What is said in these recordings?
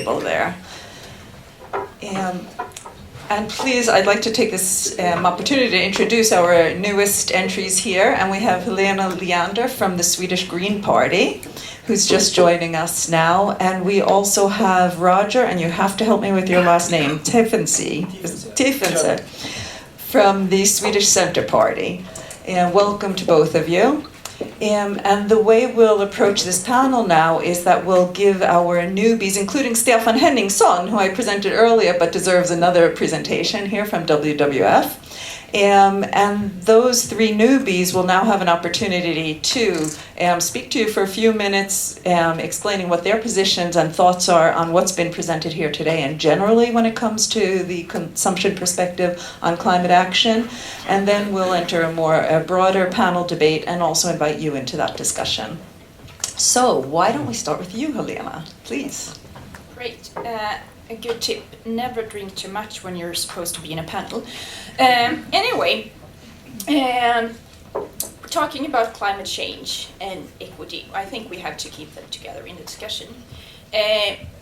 table there. And please, I'd like to take this opportunity to introduce our newest entries here. And we have Helena Leander from the Swedish Green Party, who's just joining us now. And we also have Roger, and you have to help me with your last name, Tiefensee, from the Swedish Centre Party. And welcome to both of you. And the way we'll approach this panel now is that we'll give our newbies, including Stefan Henningsson, who I presented earlier but deserves another presentation here from WWF. And those three newbies will now have an opportunity to speak to you for a few minutes, explaining what their positions and thoughts are on what's been presented here today and generally when it comes to the consumption perspective on climate action. And then we'll enter a broader panel debate and also invite you into that discussion. So why don't we start with you, Helena, please? Great. A good tip, never drink too much when you're supposed to be in a panel. Anyway, talking about climate change and equity, I think we have to keep them together in the discussion.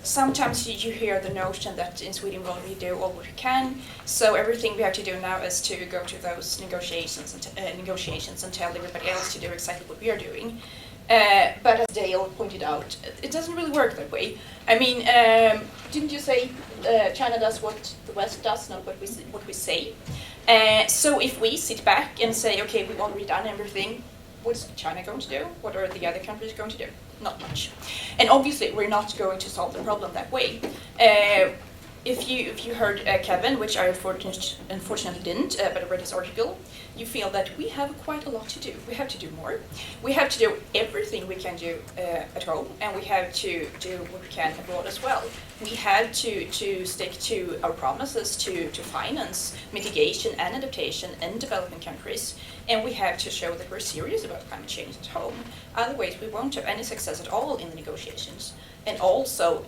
Sometimes you hear the notion that in Sweden, well, we do all what we can, so everything we have to do now is to go to those negotiations and tell everybody else to do exactly what we are doing. But as Dale pointed out, it doesn't really work that way. I mean, didn't you say China does what the West does, not what we say? So if we sit back and say, okay, we've already done everything, what's China going to do? What are the other countries going to do? Not much. And obviously, we're not going to solve the problem that way. If you heard Kevin, which I unfortunately didn't, but I read his article, you feel that we have quite a lot to do. We have to do more. We have to do everything we can do at home, and we have to do what we can abroad as well. We have to stick to our promises to finance mitigation and adaptation in developing countries, and we have to show that we're serious about climate change at home. Otherwise, we won't have any success at all in the negotiations. And also,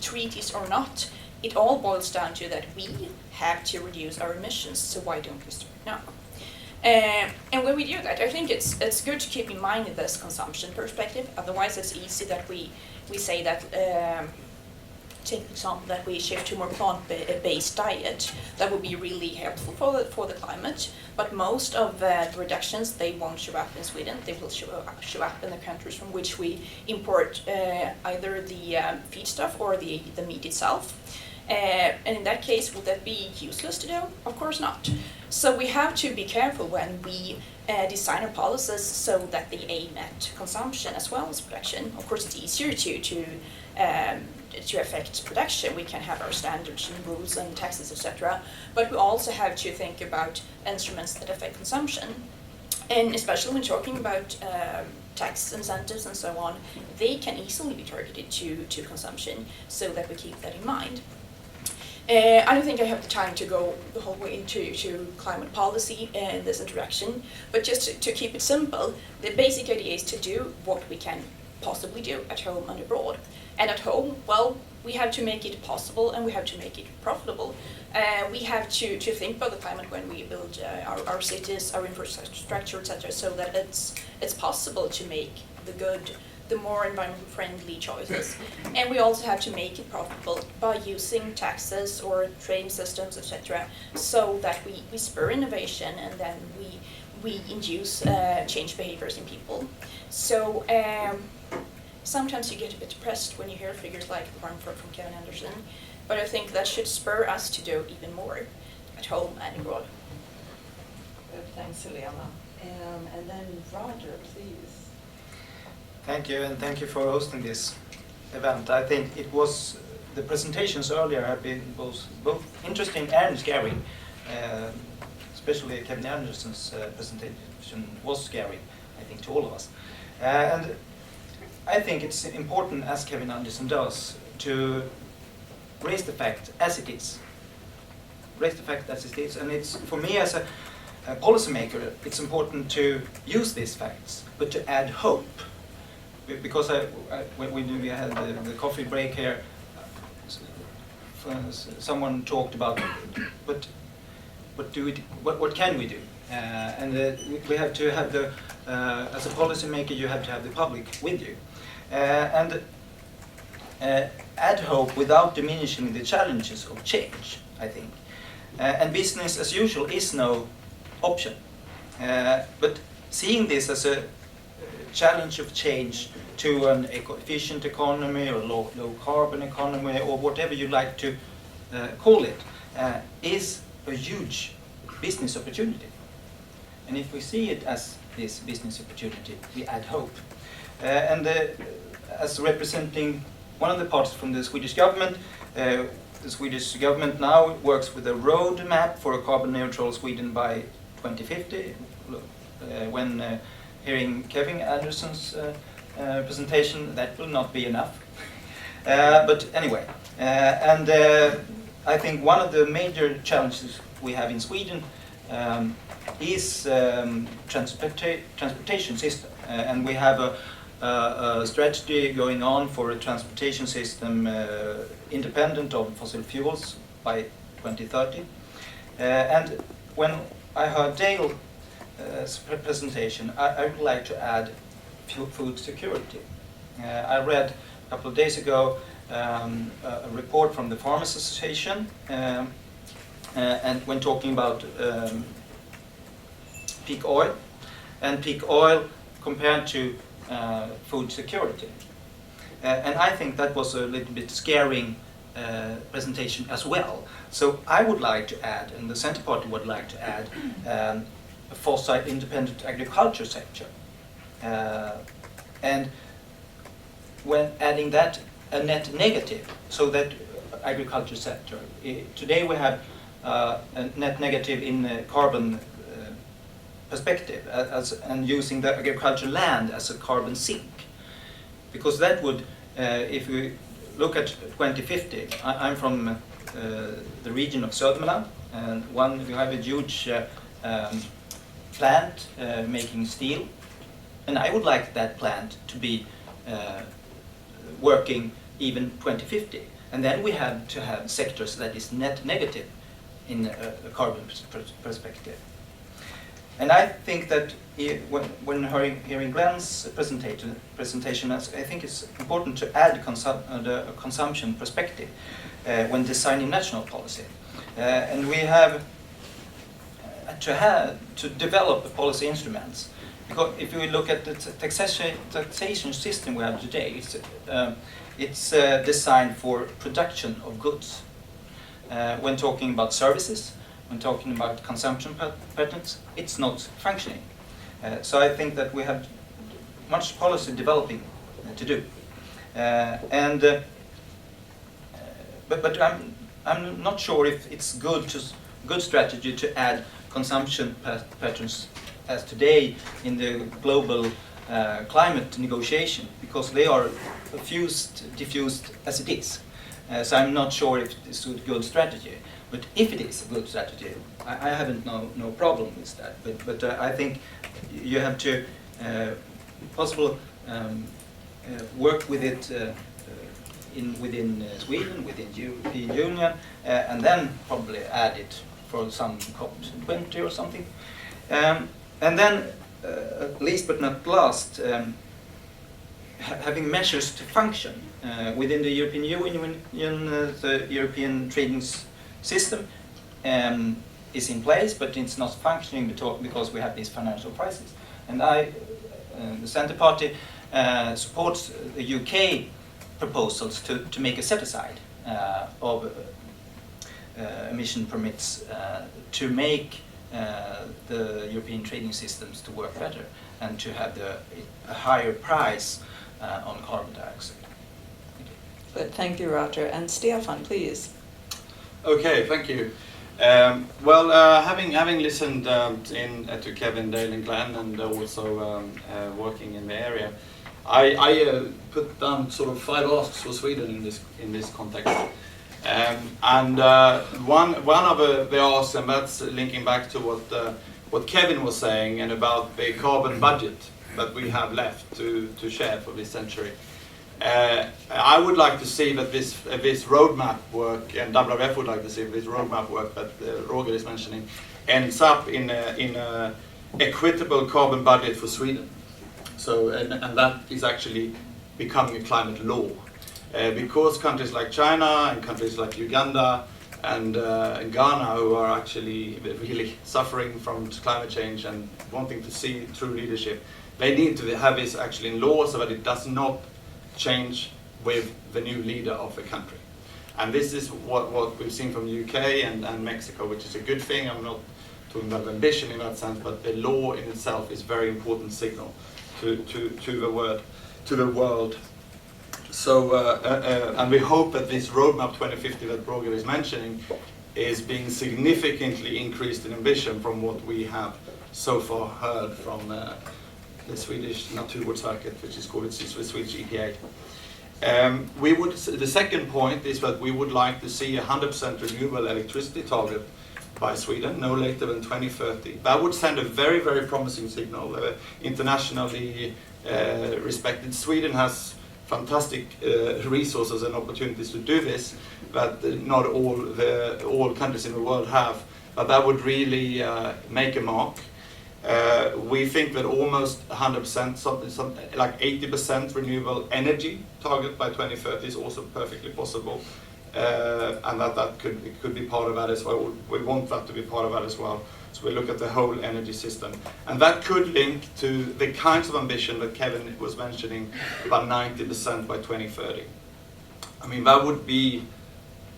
treaties or not, it all boils down to that we have to reduce our emissions, so why don't we start now? And when we do that, I think it's good to keep in mind this consumption perspective. Otherwise, it's easy that we say that, take the example that we shift to more plant-based diet. That would be really helpful for the climate. But most of the reductions, they won't show up in Sweden. They will show up in the countries from which we import either the feedstuff or the meat itself. And in that case, would that be useless to do? Of course not. So we have to be careful when we design our policies so that they aim at consumption as well as production. Of course, it's easier to affect production. We can have our standards and rules and taxes, etc. But we also have to think about instruments that affect consumption. And especially when talking about tax incentives and so on, they can easily be targeted to consumption, so that we keep that in mind. I don't think I have the time to go the whole way into climate policy in this introduction, but just to keep it simple, the basic idea is to do what we can possibly do at home and abroad. And at home, well, we have to make it possible and we have to make it profitable. We have to think about the climate when we build our cities, our infrastructure, etc., so that it's possible to make the more environment-friendly choices. And we also have to make it profitable by using taxes or trading systems, etc., so that we spur innovation and then we induce change behaviors in people. So sometimes you get a bit depressed when you hear figures like the one from Kevin Anderson, but I think that should spur us to do even more at home and abroad. Good, thanks, Helena. And then Roger, please. Thank you, and thank you for hosting this event. I think the presentations earlier have been both interesting and scary. Especially Kevin Anderson's presentation was scary, I think, to all of us. And I think it's important, as Kevin Anderson does, to raise the fact as it is. Raise the fact as it is, and it's, for me as a policymaker, it's important to use these facts, but to add hope. Because when we had the coffee break here, someone talked about, but what can we do? And we have to have as a policymaker, you have to have the public with you. And add hope without diminishing the challenges of change, I think. And business as usual is no option. But seeing this as a challenge of change to an efficient economy or low carbon economy or whatever you like to call it is a huge business opportunity. And if we see it as this business opportunity, we add hope. As representing one of the parts from the Swedish government, the Swedish government now works with a roadmap for a carbon neutral Sweden by 2050. When hearing Kevin Anderson's presentation, that will not be enough. But anyway, I think one of the major challenges we have in Sweden is transportation system, and we have a strategy going on for a transportation system independent of fossil fuels by 2030. And when I heard Dale's presentation, I would like to add food security. I read a couple of days ago a report from the Farmers Association, and when talking about peak oil, and peak oil compared to food security. And I think that was a little bit scaring presentation as well. So I would like to add, and the Centre Party would like to add, a fossil independent agriculture sector. And when adding that, a net negative, so that agriculture sector. Today we have a net negative in carbon perspective, and using the agricultural land as a carbon sink. Because that would, if we look at 2050, I'm from the region of Södermanland, and we have a huge plant making steel, and I would like that plant to be working even 2050. And then we have to have sectors that is net negative in a carbon perspective. And I think that when hearing Glen's presentation, I think it's important to add the consumption perspective when designing national policy. And we have to develop policy instruments. Because if we look at the taxation system we have today, it's designed for production of goods. When talking about services, when talking about consumption patterns, it's not functioning. So I think that we have much policy developing to do. But I'm not sure if it's good strategy to add consumption patterns as today in the global climate negotiation, because they are diffused as it is. So I'm not sure if it's a good strategy. But if it is a good strategy, I haven't no problem with that. But I think you have to work with it within Sweden, within European Union, and then probably add it for some COP20 or something. And then, least but not last, having measures to function within the European Union, the European trading system is in place, but it's not functioning because we have this financial crisis. And the Centre Party supports the UK proposals to make a set-aside of emission permits to make the European trading systems to work better and to have a higher price on carbon dioxide. Good, thank you, Roger. And Stefan, please. Okay, thank you. Having listened to Kevin, Dale, and Glen, and also working in the area, I put down sort of 5 asks for Sweden in this context. One of the asks, and that's linking back to what Kevin was saying, and about the carbon budget that we have left to share for this century. I would like to see that this roadmap work, and WWF would like to see this roadmap work that Roger is mentioning, ends up in a equitable carbon budget for Sweden. So, and that is actually becoming a climate law. because countries like China and countries like Uganda and Ghana, who are actually really suffering from climate change and wanting to see true leadership, they need to have this actually in law so that it does not change with the new leader of the country. And this is what we've seen from the UK and Mexico, which is a good thing. I'm not talking about ambition in that sense, but the law in itself is a very important signal to the world. So, and we hope that this roadmap 2050 that Roger is mentioning is being significantly increased in ambition from what we have so far heard from the Swedish Naturvårdsverket, which is called the Swedish EPA. The second point is that we would like to see 100% renewable electricity target by Sweden, no later than 2030. That would send a very, very promising signal, internationally respected. Sweden has fantastic resources and opportunities to do this, but not all countries in the world have. But that would really make a mark. We think that almost 100%, something like 80% renewable energy target by 2030 is also perfectly possible, and that could be part of that as well. We want that to be part of that as well. So we look at the whole energy system, and that could link to the kinds of ambition that Kevin was mentioning, about 90% by 2030. I mean, that would be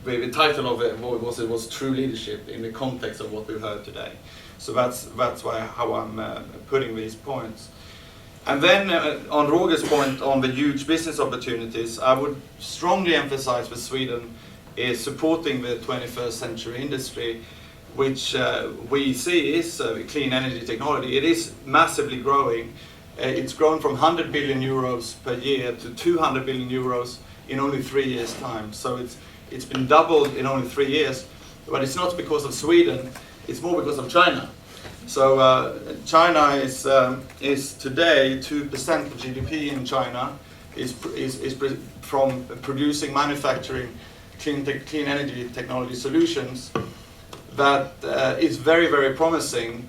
the title of it was true leadership in the context of what we've heard today. So that's how I'm putting these points. And then on Roger's point on the huge business opportunities, I would strongly emphasize that Sweden is supporting the 21st century industry, which we see is clean energy technology. It is massively growing. It's grown from 100 billion euros per year to 200 billion euros in only 3 years' time. So it's been doubled in only 3 years, but it's not because of Sweden. It's more because of China. So China is today 2% of GDP in China is from producing, manufacturing clean energy technology solutions. That is very, very promising.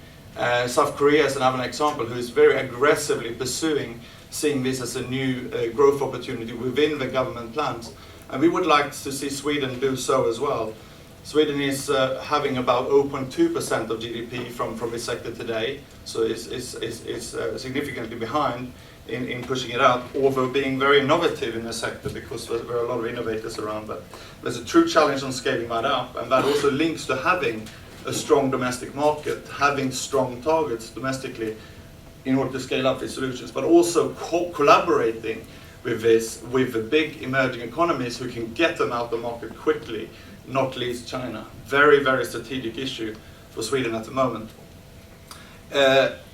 South Korea is another example who is very aggressively pursuing seeing this as a new growth opportunity within the government plans. And we would like to see Sweden do so as well. Sweden is having about 0.2% of GDP from this sector today, so it's significantly behind in pushing it out, although being very innovative in the sector because there are a lot of innovators around. But there's a true challenge on scaling that up, and that also links to having a strong domestic market, having strong targets domestically in order to scale up these solutions, but also collaborating with the big emerging economies who can get them out the market quickly, not least China. Very, very strategic issue for Sweden at the moment.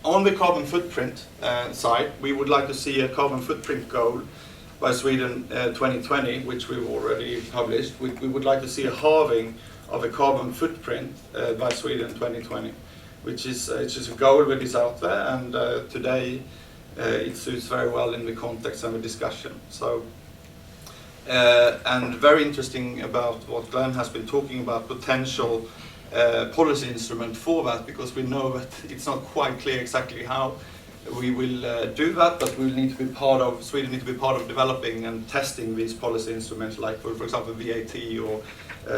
On the carbon footprint side, we would like to see a carbon footprint goal by Sweden 2020, which we've already published. We would like to see a halving of a carbon footprint by Sweden 2020, which is it's just a goal that is out there, and today it suits very well in the context and the discussion. So, and very interesting about what Glen has been talking about, potential policy instrument for that, because we know that it's not quite clear exactly how we will do that, but we will need to be part of, Sweden need to be part of developing and testing these policy instruments, like for example VAT or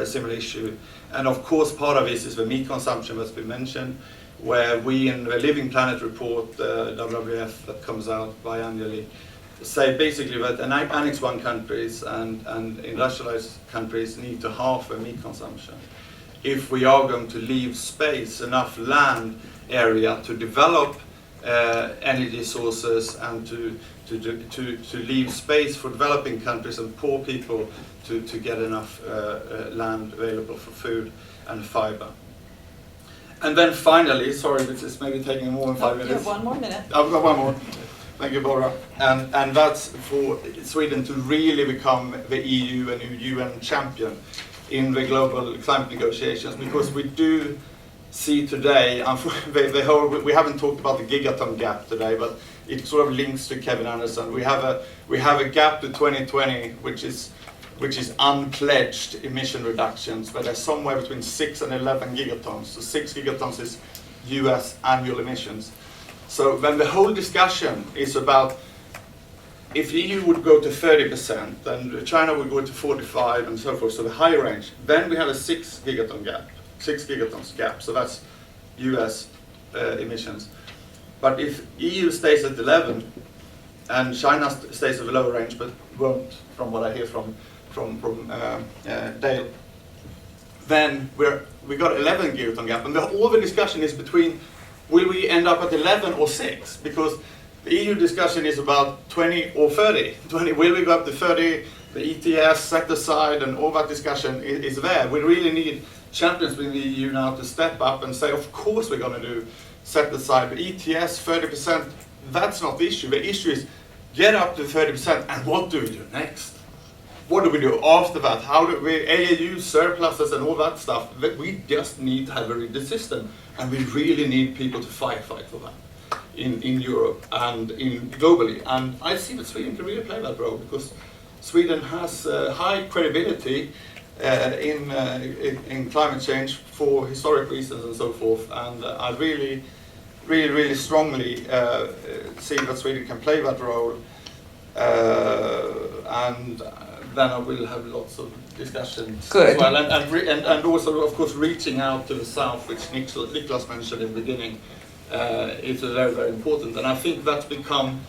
similar issue. And of course part of this is the meat consumption that's been mentioned, where we in the Living Planet report, WWF, that comes out biannually, say basically that Annex 1 countries and industrialized countries need to halve their meat consumption if we are going to leave space, enough land area to develop energy sources and to leave space for developing countries and poor people to get enough land available for food and fiber. And then finally, sorry, this is maybe taking more than 5 minutes. You have 1 more minute. I've got one more. Thank you, Bora. And that's for Sweden to really become the EU and UN champion in the global climate negotiations, because we do see today, we haven't talked about the gigaton gap today, but it sort of links to Kevin Anderson. We have a gap to 2020, which is unpledged emission reductions, but they're somewhere between 6 and 11 gigatons. So 6 gigatons is US annual emissions. So when the whole discussion is about if the EU would go to 30%, then China would go to 45 and so forth, so the higher range, then we have a 6 gigatons gap, so that's US emissions. But if EU stays at 11 and China stays at the lower range, but won't, from what I hear from Dale, then we got 11 gigaton gap, and all the discussion is between will we end up at 11 or 6, because the EU discussion is about 20 or 30. 20, will we go up to 30? The ETS, set aside, and all that discussion is there. We really need champions within the EU now to step up and say, of course we're going to do set aside. The ETS, 30%, that's not the issue. The issue is get up to 30%, and what do we do next? What do we do after that? How do we, AAU, surpluses, and all that stuff? We just need to have a rigid system, and we really need people to firefight for that in Europe and globally. And I see that Sweden can really play that role, because Sweden has high credibility in climate change for historic reasons and so forth. And I really strongly see that Sweden can play that role. And then I will have lots of discussions Good. as well. And also, of course, reaching out to the south, which Niklas mentioned in the beginning, is very, very important. And I think that's become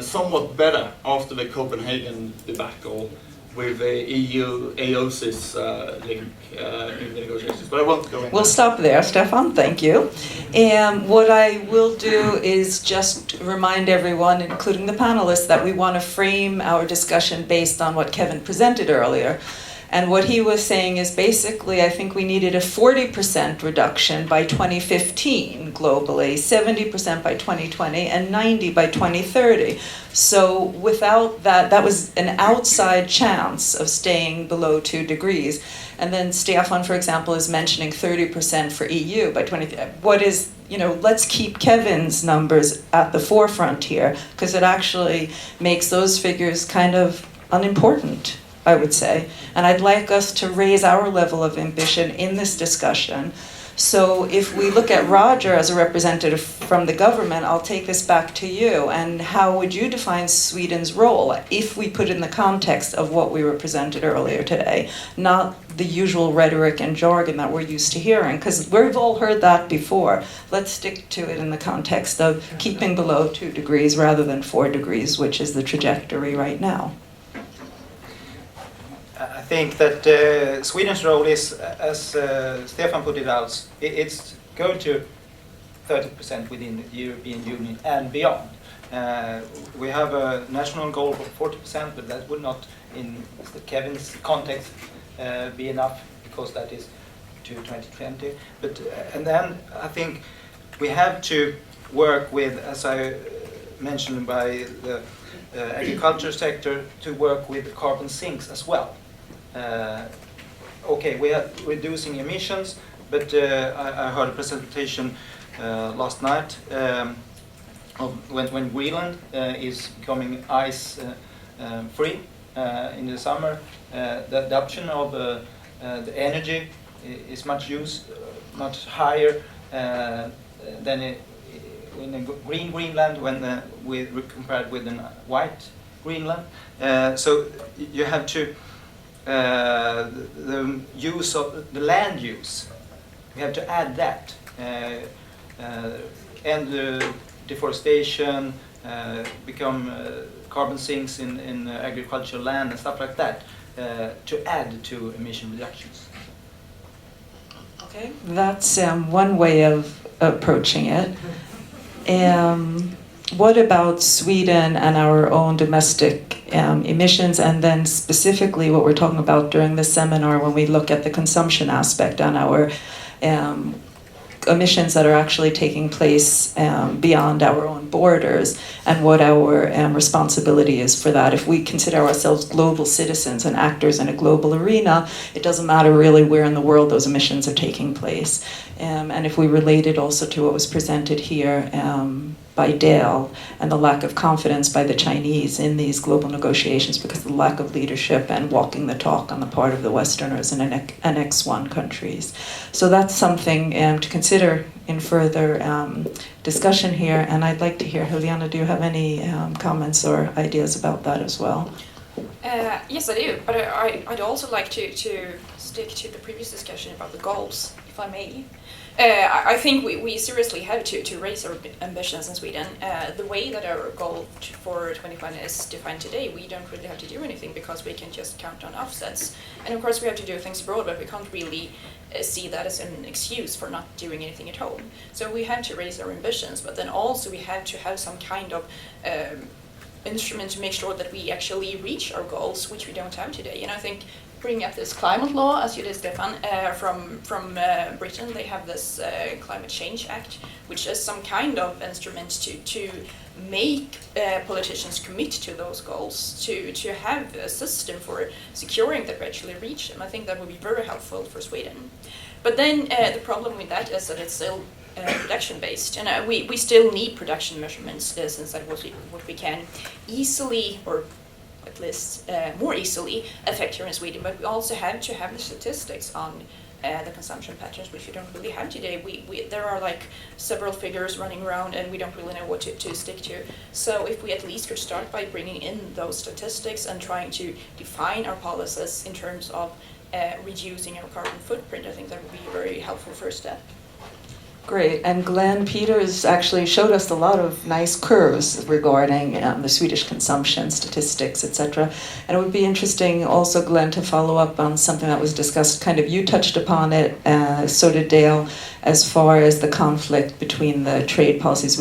somewhat better after the Copenhagen debacle with the EU AOSIS link in the negotiations. But I won't go into We'll stop there, Stefan, thank you. And what I will do is just remind everyone, including the panelists, that we want to frame our discussion based on what Kevin presented earlier. And what he was saying is basically, I think we needed a 40% reduction by 2015 globally, 70% by 2020, and 90% by 2030. So without that, that was an outside chance of staying below 2 degrees. And then Stefan, for example, is mentioning 30% for EU by 2030. What is, let's keep Kevin's numbers at the forefront here, because it actually makes those figures kind of unimportant, I would say. And I'd like us to raise our level of ambition in this discussion. So if we look at Roger as a representative from the government, I'll take this back to you. And how would you define Sweden's role if we put in the context of what we were presented earlier today, not the usual rhetoric and jargon that we're used to hearing? Because we've all heard that before. Let's stick to it in the context of keeping below 2 degrees rather than 4 degrees, which is the trajectory right now. I think that Sweden's role is, as Stefan put it out, it's going to 30% within the European Union and beyond. We have a national goal of 40%, but that would not, in Kevin's context, be enough, because that is to 2020. But and then I think we have to work with, as I mentioned, by the agriculture sector, to work with carbon sinks as well. Okay, we are reducing emissions, but I heard a presentation last night of when Greenland is becoming ice free in the summer. The adoption of the energy is much higher than in a green Greenland when we compared with a white Greenland. So you have to the use of the land use. We have to add that and deforestation, become carbon sinks in agricultural land and stuff like that to add to emission reductions. Okay, that's one way of approaching it. What about Sweden and our own domestic emissions, and then specifically what we're talking about during the seminar when we look at the consumption aspect on our emissions that are actually taking place beyond our own borders, and what our responsibility is for that. If we consider ourselves global citizens and actors in a global arena, it doesn't matter really where in the world those emissions are taking place. And if we relate it also to what was presented here, by Dale, and the lack of confidence by the Chinese in these global negotiations because of the lack of leadership and walking the talk on the part of the Westerners and Annex 1 countries. So that's something to consider in further discussion here, and I'd like to hear, Helena, do you have any comments or ideas about that as well? Yes, I do, but I'd also like to stick to the previous discussion about the goals, if I may. I think we seriously have to raise our ambitions in Sweden. The way that our goal for 2020 is defined today, we don't really have to do anything because we can just count on offsets. And of course we have to do things abroad, but we can't really see that as an excuse for not doing anything at home. So we have to raise our ambitions, but then also we have to have some kind of instrument to make sure that we actually reach our goals, which we don't have today. And I think bringing up this climate law, as you did, Stefan, from Britain, they have this Climate Change Act, which is some kind of instrument to make politicians commit to those goals, to have a system for securing that we actually reach them. I think that would be very helpful for Sweden. But then the problem with that is that it's still production-based, and we still need production measurements since that was what we can easily, or at least more easily, affect here in Sweden. But we also have to have the statistics on the consumption patterns, which we don't really have today. There are like several figures running around, and we don't really know what to stick to. So if we at least could start by bringing in those statistics and trying to define our policies in terms of reducing our carbon footprint, I think that would be a very helpful first step. Great, and Glen Peters actually showed us a lot of nice curves regarding the Swedish consumption statistics, etc. And it would be interesting also, Glen, to follow up on something that was discussed, kind of you touched upon it, so did Dale, as far as the conflict between the trade policies,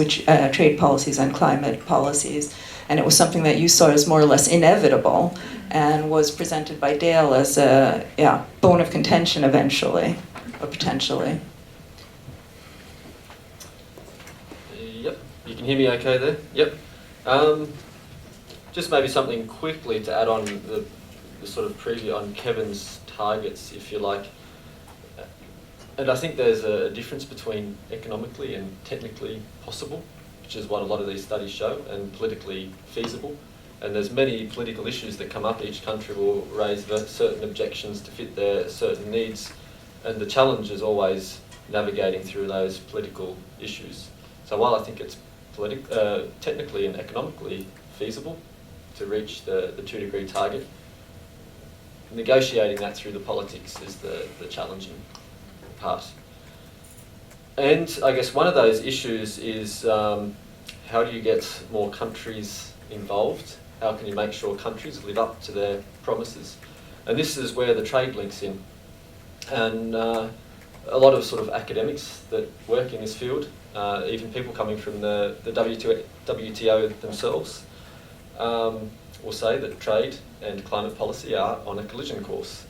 trade policies and climate policies. And it was something that you saw as more or less inevitable and was presented by Dale as a bone of contention eventually, or potentially. You can hear me okay there? Yep. Just maybe something quickly to add on the sort of preview on Kevin's targets, if you like. And I think there's a difference between economically and technically possible, which is what a lot of these studies show, and politically feasible. And there's many political issues that come up. Each country will raise certain objections to fit their certain needs. And the challenge is always navigating through those political issues. So while I think it's technically and economically feasible to reach the 2-degree target, negotiating that through the politics is the challenging part. And I guess one of those issues is how do you get more countries involved? How can you make sure countries live up to their promises? And this is where the trade links in. And a lot of sort of academics that work in this field, even people coming from the WTO themselves, will say that trade and climate policy are on a collision course.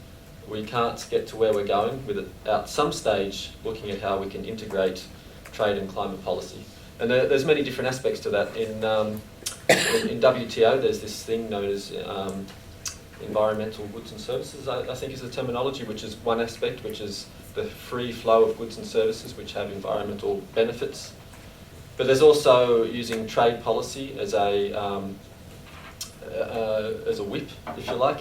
We can't get to where we're going without some stage looking at how we can integrate trade and climate policy. And there's many different aspects to that. In WTO, there's this thing known as environmental goods and services, I think is the terminology, which is one aspect, which is the free flow of goods and services which have environmental benefits. But there's also using trade policy as a whip, if you like,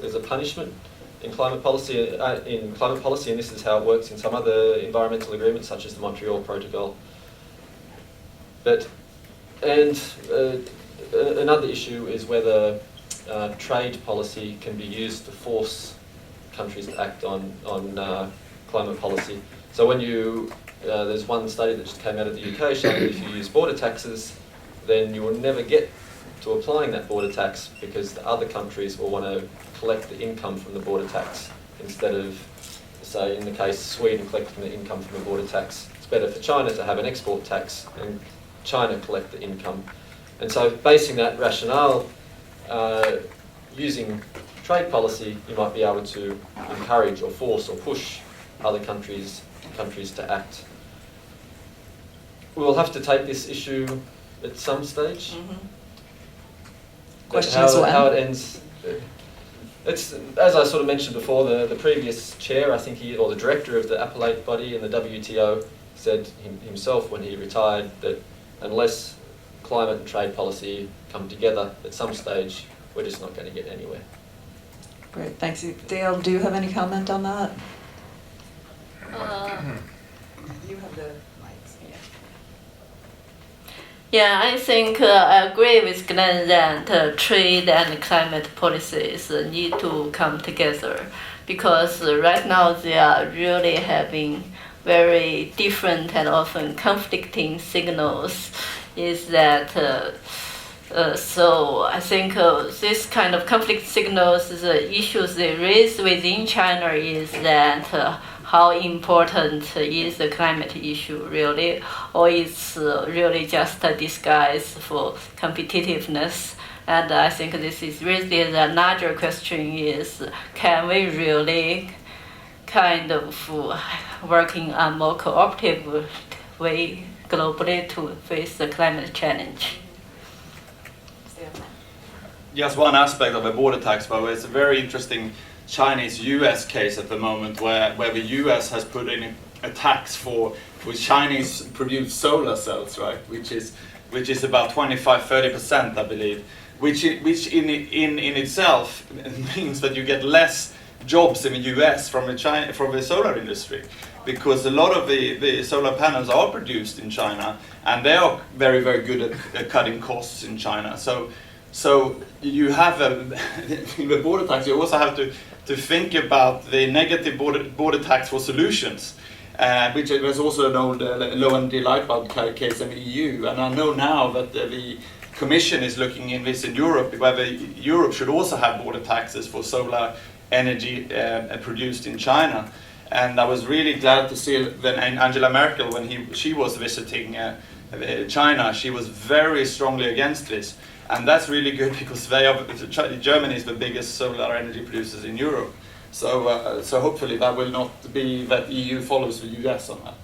as a punishment in climate policy. And this is how it works in some other environmental agreements, such as the Montreal Protocol. Another issue is whether trade policy can be used to force countries to act on climate policy. So when there's one study that just came out of the UK showing that if you use border taxes, then you will never get to applying that border tax because the other countries will want to collect the income from the border tax instead of, say, in the case of Sweden collecting the income from the border tax. It's better for China to have an export tax and China collect the income. And so basing that rationale, using trade policy, you might be able to encourage or force or push other countries to act. We'll have to take this issue at some stage. Mm-hmm. Question is when? How it ends. It's, as I sort of mentioned before, the previous chair, I think or the director of the appellate body in the WTO said himself when he retired that unless climate and trade policy come together at some stage, we're just not going to get anywhere. Great, thanks. Dale, do you have any comment on that? You have the mics here. Yeah, I think I agree with Glen that trade and climate policies need to come together, because right now they are really having very different and often conflicting signals. Is that so I think this kind of conflict signals, the issues they raise within China is that how important is the climate issue really, or it's really just a disguise for competitiveness. And I think this is really the larger question is, can we really kind of working on more cooperative way globally to face the climate challenge? Just one aspect of a border tax, by the way, it's a very interesting Chinese-US case at the moment where the US has put in a tax for Chinese-produced solar cells, right? Which is about 25-30%, I believe. Which in itself means that you get less jobs in the US from the solar industry, because a lot of the solar panels are produced in China, and they are very, very good at cutting costs in China. So you have in the border tax, you also have to think about the negative border tax for solutions, which was also an old low energy light bulb case in the EU. And I know now that the Commission is looking in this in Europe, whether Europe should also have border taxes for solar energy produced in China. And I was really glad to see when Angela Merkel, when she was visiting China, she was very strongly against this. And that's really good, because Germany is the biggest solar energy producers in Europe. So hopefully that will not be that the EU follows the US on that.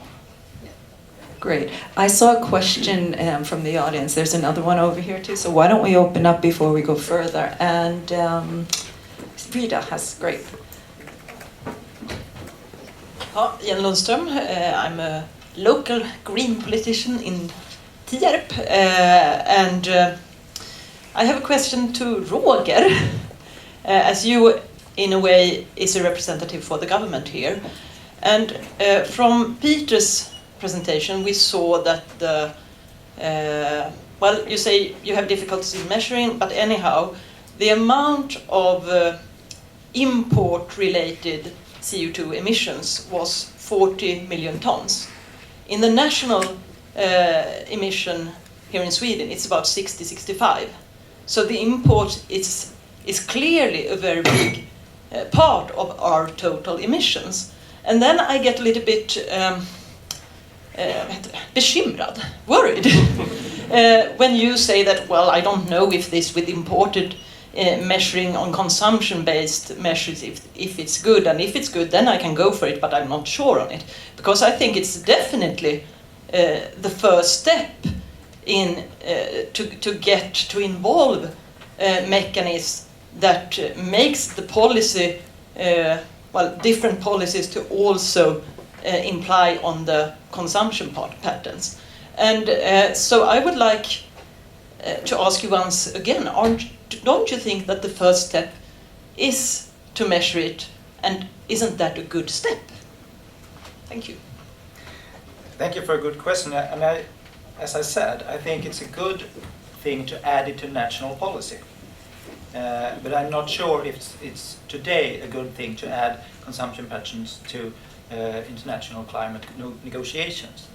Great. I saw a question from the audience. There's another one over here too. So why don't we open up before we go further? And Frida has great. Jen Lundström. I'm a local Green politician in Tierp, and I have a question to Roger, as you, in a way, is a representative for the government here. And from Peter's presentation, we saw that the, well, you say you have difficulties in measuring, but anyhow, the amount of import-related CO2 emissions was 40 million tons. In the national emission here in Sweden, it's about 60-65. So the import is clearly a very big part of our total emissions. And then I get a little bit bekymrad, worried, when you say that, well, I don't know if this with imported measuring on consumption-based measures, if it's good, and if it's good, then I can go for it, but I'm not sure on it. Because I think it's definitely the first step in to get to involve mechanisms that makes the policy, well, different policies to also imply on the consumption patterns. And so I would like to ask you once again, don't you think that the first step is to measure it, and isn't that a good step? Thank you. Thank you for a good question. And as I said, I think it's a good thing to add it to national policy. But I'm not sure if it's today a good thing to add consumption patterns to international climate negotiations.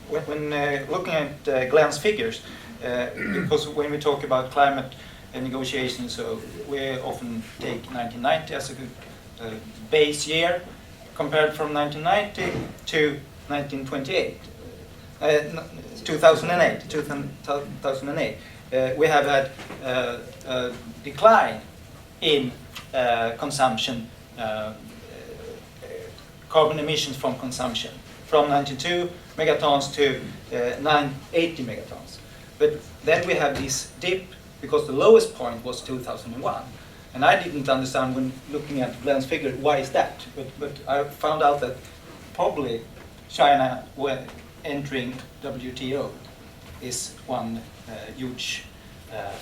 When looking at Glen's figures, because when we talk about climate negotiations, so we often take 1990 as a good base year, compared from 1990 to 1928. 2008, we have had a decline in consumption, carbon emissions from consumption, from 92 megatons to 980 megatons. But then we have this dip, because the lowest point was 2001. And I didn't understand when looking at Glen's figure, why is that? But I found out that probably China were entering WTO. is one huge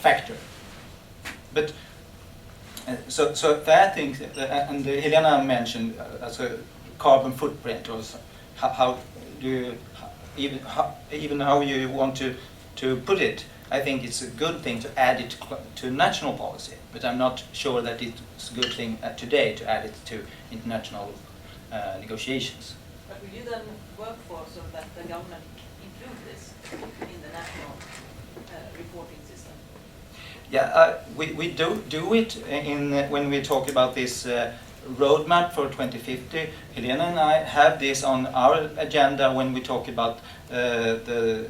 factor. But so that thing, and Helena mentioned as a carbon footprint, or how do you, even how you want to put it. I think it's a good thing to add it to national policy, but I'm not sure that it's a good thing today to add it to international negotiations. But will you then work for so that the government include this in the national reporting system? Yeah, we do it in when we talk about this roadmap for 2050. Helena and I have this on our agenda when we talk about the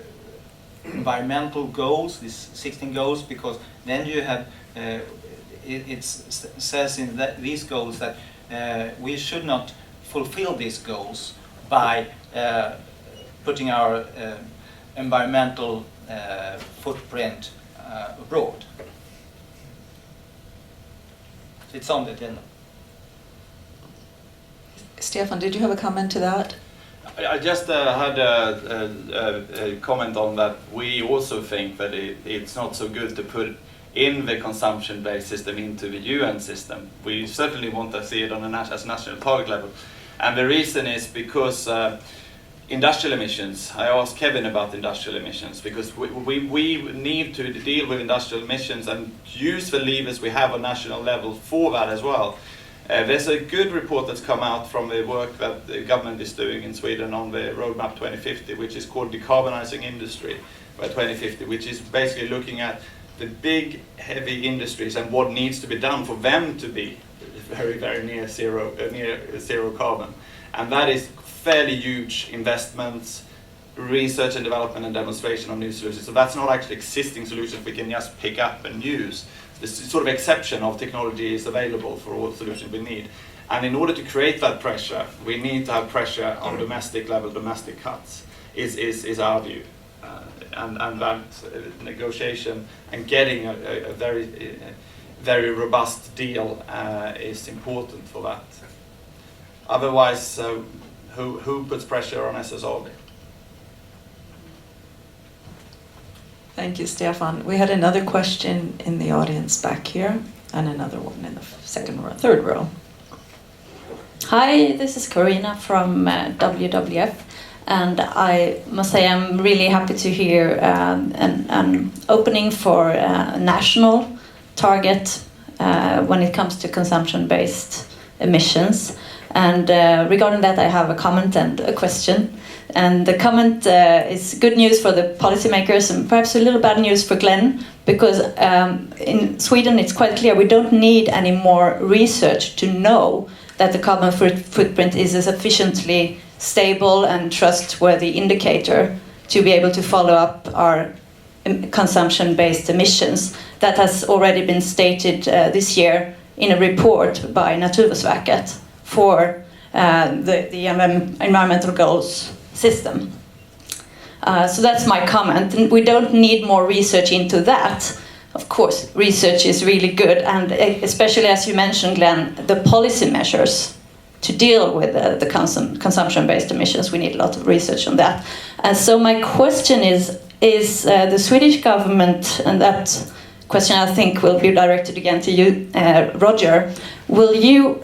environmental goals, these 16 goals, because then you have it says in these goals that we should not fulfill these goals by putting our environmental footprint abroad. So it's on the agenda. Stefan, did you have a comment to that? I just had a comment on that. We also think that it's not so good to put in the consumption-based system into the UN system. We certainly want to see it on as a national target level. And the reason is because industrial emissions, I asked Kevin about industrial emissions, because we need to deal with industrial emissions and use the levers we have on national level for that as well. There's a good report that's come out from the work that the government is doing in Sweden on the Roadmap 2050, which is called Decarbonizing Industry by 2050, which is basically looking at the big, heavy industries and what needs to be done for them to be very, very near zero carbon. And that is fairly huge investments, research and development and demonstration of new solutions. So that's not actually existing solutions we can just pick up and use. This sort of exception of technology is available for all solutions we need. And in order to create that pressure, we need to have pressure on domestic level, domestic cuts, is our view. And that negotiation and getting a very, very robust deal is important for that. Otherwise, who puts pressure on SSRB? Thank you, Stefan. We had another question in the audience back here, and another one in the third row. Hi, this is Karina from WWF, and I must say I'm really happy to hear an opening for a national target when it comes to consumption-based emissions. And regarding that, I have a comment and a question. And the comment is good news for the policymakers and perhaps a little bad news for Glen, because in Sweden it's quite clear we don't need any more research to know that the carbon footprint is a sufficiently stable and trustworthy indicator to be able to follow up our consumption-based emissions. That has already been stated this year in a report by Naturvårdsverket for the environmental goals system. So that's my comment. And we don't need more research into that. Of course, research is really good, and especially as you mentioned, Glenn, the policy measures to deal with the consumption-based emissions, we need a lot of research on that. And so my question is the Swedish government, and that question I think will be directed again to you, Roger, will you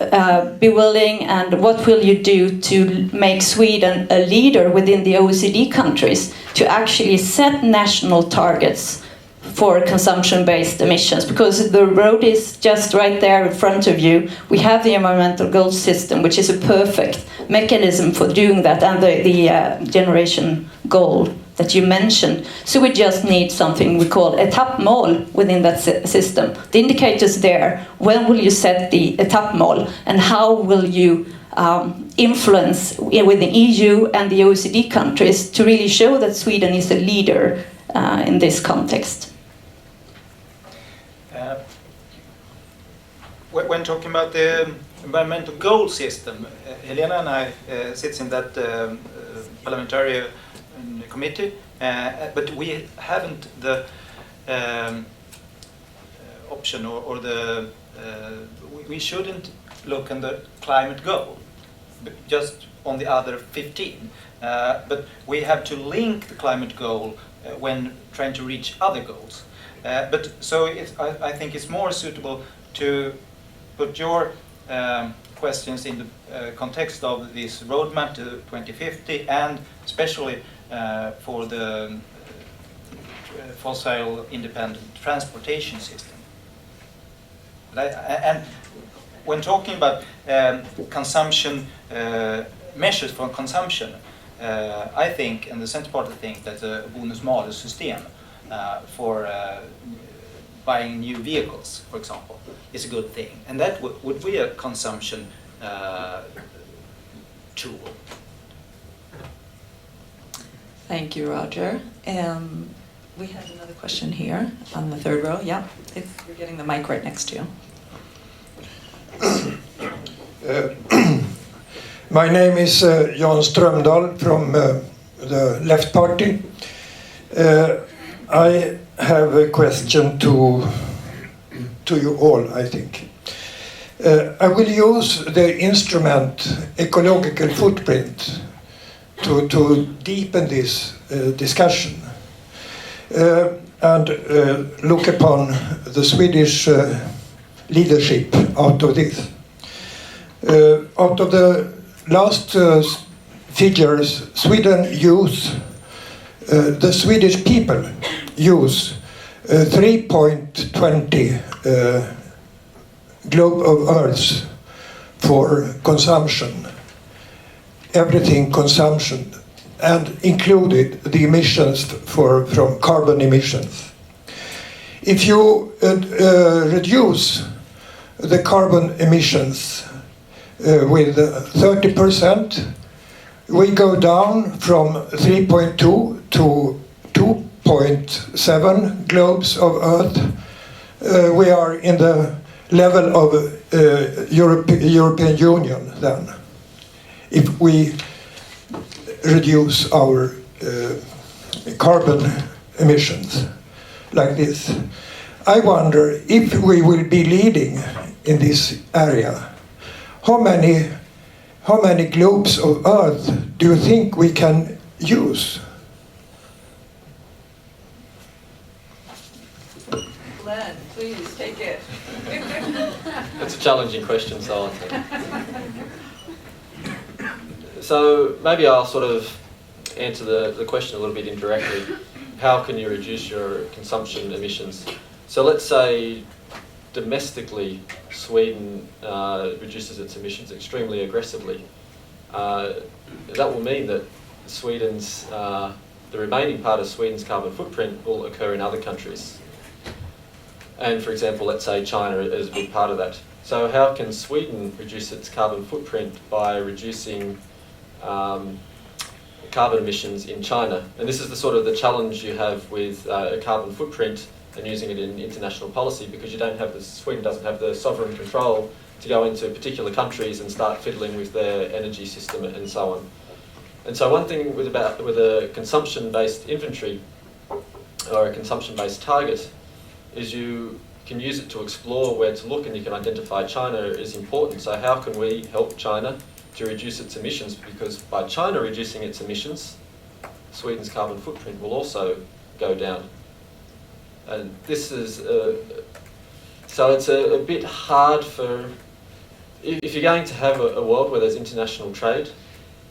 be willing, and what will you do to make Sweden a leader within the OECD countries to actually set national targets for consumption-based emissions? Because the road is just right there in front of you. We have the environmental goals system, which is a perfect mechanism for doing that, and the generation goal that you mentioned. So we just need something we call etappmål within that system. The indicators there, when will you set the etappmål, and how will you influence with the EU and the OECD countries to really show that Sweden is a leader in this context? When talking about the environmental goal system, Helena and I sits in that parliamentary committee, but we haven't the option or the we shouldn't look on the climate goal just on the other 15, but we have to link the climate goal when trying to reach other goals. But so I think it's more suitable to put your questions in the context of this roadmap to 2050, and especially for the fossil independent transportation system. And when talking about consumption, measures for consumption, I think, and the Centre Party think, that the bonus-malus system for buying new vehicles, for example, is a good thing. And that would be a consumption tool. Thank you, Roger. We have another question here on the third row. Yeah, if you're getting the mic right next to you. My name is Jan Strömdahl from the Left Party. I have a question to you all, I think. I will use the instrument ecological footprint to deepen this discussion and look upon the Swedish leadership out of this. Out of the last figures, the Swedish people use 3.20 globe of Earth for consumption, everything consumption, and included the emissions from carbon emissions. If you reduce the carbon emissions with 30%, we go down from 3.2 to 2.7 globes of Earth. We are in the level of European Union then, if we reduce our carbon emissions like this. I wonder if we will be leading in this area. How many globes of Earth do you think we can use? Glen, please take it. It's a challenging question, so I'll take it. So maybe I'll sort of answer the question a little bit indirectly. How can you reduce your consumption emissions? So let's say domestically Sweden reduces its emissions extremely aggressively. That will mean that the remaining part of Sweden's carbon footprint will occur in other countries. And for example, let's say China is a big part of that. So how can Sweden reduce its carbon footprint by reducing carbon emissions in China? And this is the challenge you have with a carbon footprint and using it in international policy, because Sweden doesn't have the sovereign control to go into particular countries and start fiddling with their energy system and so on. And so one thing with a consumption-based inventory or a consumption-based target is you can use it to explore where to look, and you can identify China is important. So how can we help China to reduce its emissions? Because by China reducing its emissions, Sweden's carbon footprint will also go down. And this is, so it's a bit hard if you're going to have a world where there's international trade,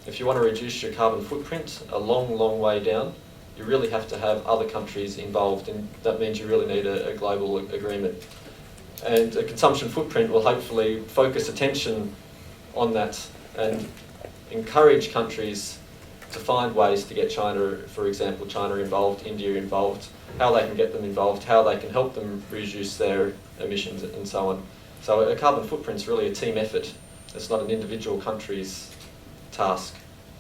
if you want to reduce your carbon footprint a long, long way down, you really have to have other countries involved, and that means you really need a global agreement. And a consumption footprint will hopefully focus attention on that and encourage countries to find ways to get China, for example, China involved, India involved, how they can get them involved, how they can help them reduce their emissions and so on. So a carbon footprint's really a team effort. It's not an individual country's task,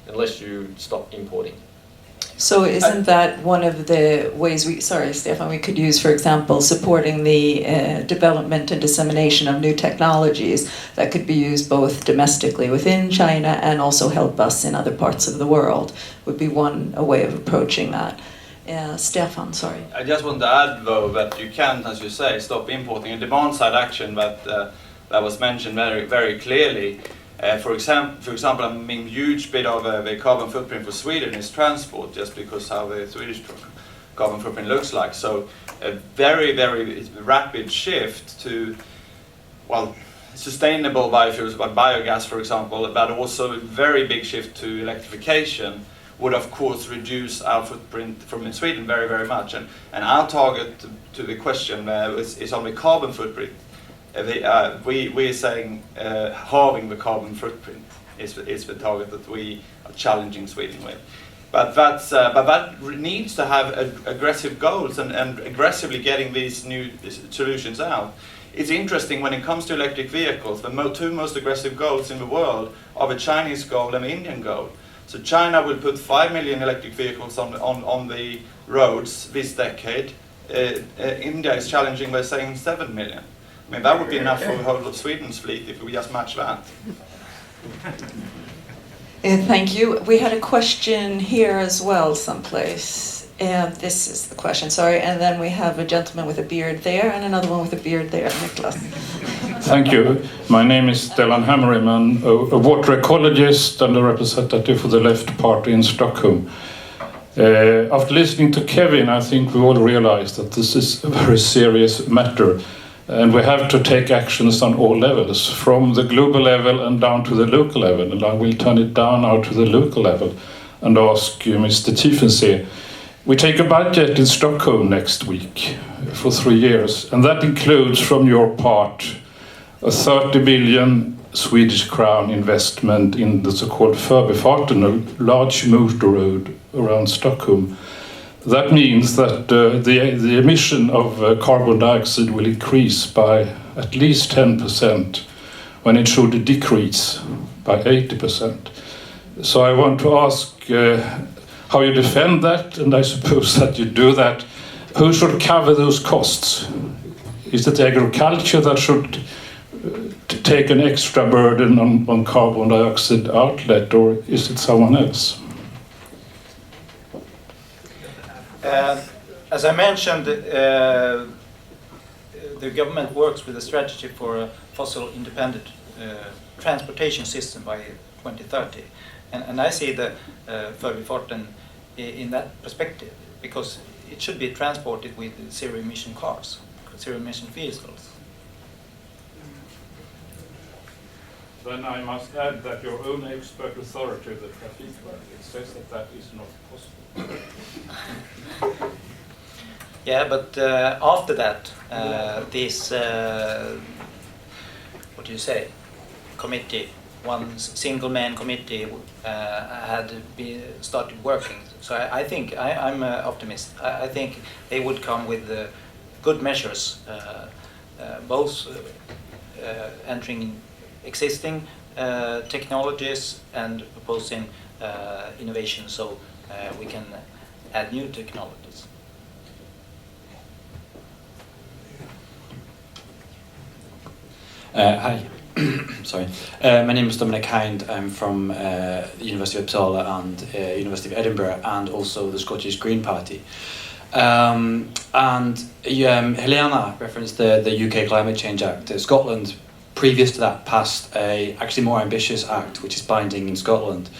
unless you stop importing. So isn't that one of the ways Stefan, we could use, for example, supporting the development and dissemination of new technologies that could be used both domestically within China and also help us in other parts of the world, would be a way of approaching that. Stefan, sorry. I just want to add, though, that you can't, as you say, stop importing. A demand-side action that was mentioned very, very clearly. For example, I mean, huge bit of the carbon footprint for Sweden is transport, just because how the Swedish carbon footprint looks like. So a very, very rapid shift to, well, sustainable biofuels, like biogas, for example, but also a very big shift to electrification would of course reduce our footprint from Sweden very, very much. And our target to the question is on the carbon footprint. We are saying halving the carbon footprint is the target that we are challenging Sweden with. But that needs to have aggressive goals and aggressively getting these new solutions out. It's interesting when it comes to electric vehicles, the two most aggressive goals in the world are the Chinese goal and the Indian goal. So China will put 5 million electric vehicles on the roads this decade. India is challenging by saying 7 million. I mean, that would be enough for the whole of Sweden's fleet if we just match that. Thank you. We had a question here as well someplace. This is the question, sorry. And then we have a gentleman with a beard there and another one with a beard there, Nicholas. Thank you. My name is Stellan Hammerman, a water ecologist and a representative for the Left Party in Stockholm. After listening to Kevin, I think we all realize that this is a very serious matter. And we have to take actions on all levels, from the global level and down to the local level. And I will turn it down now to the local level and ask you, Mr. Tiefensee. We take a budget in Stockholm next week for 3 years, and that includes, from your part, a 30 billion Swedish crown investment in the so-called Förbifarten, a large motor road around Stockholm. That means that the emission of carbon dioxide will increase by at least 10% when it should decrease by 80%. So I want to ask how you defend that, and I suppose that you do that. Who should cover those costs? Is it agriculture that should take an extra burden on carbon dioxide outlet, or is it someone else? As I mentioned, the government works with a strategy for a fossil-independent transportation system by 2030. And I see the Förbifarten in that perspective, because it should be transported with zero-emission cars, zero-emission vehicles. Then I must add that your own expert authority, the Trafikverket, says that that is not possible. Yeah, but after that, this, what do you say, committee, one single man committee had started working. So I think, I'm an optimist. I think they would come with good measures, both entering existing technologies and proposing innovation, so we can add new technologies. Hi. Sorry. My name is Dominic Hind. I'm from the University of Uppsala and University of Edinburgh, and also the Scottish Green Party. Helena referenced the UK Climate Change Act. Scotland, previous to that, passed a actually more ambitious act, which is binding in Scotland,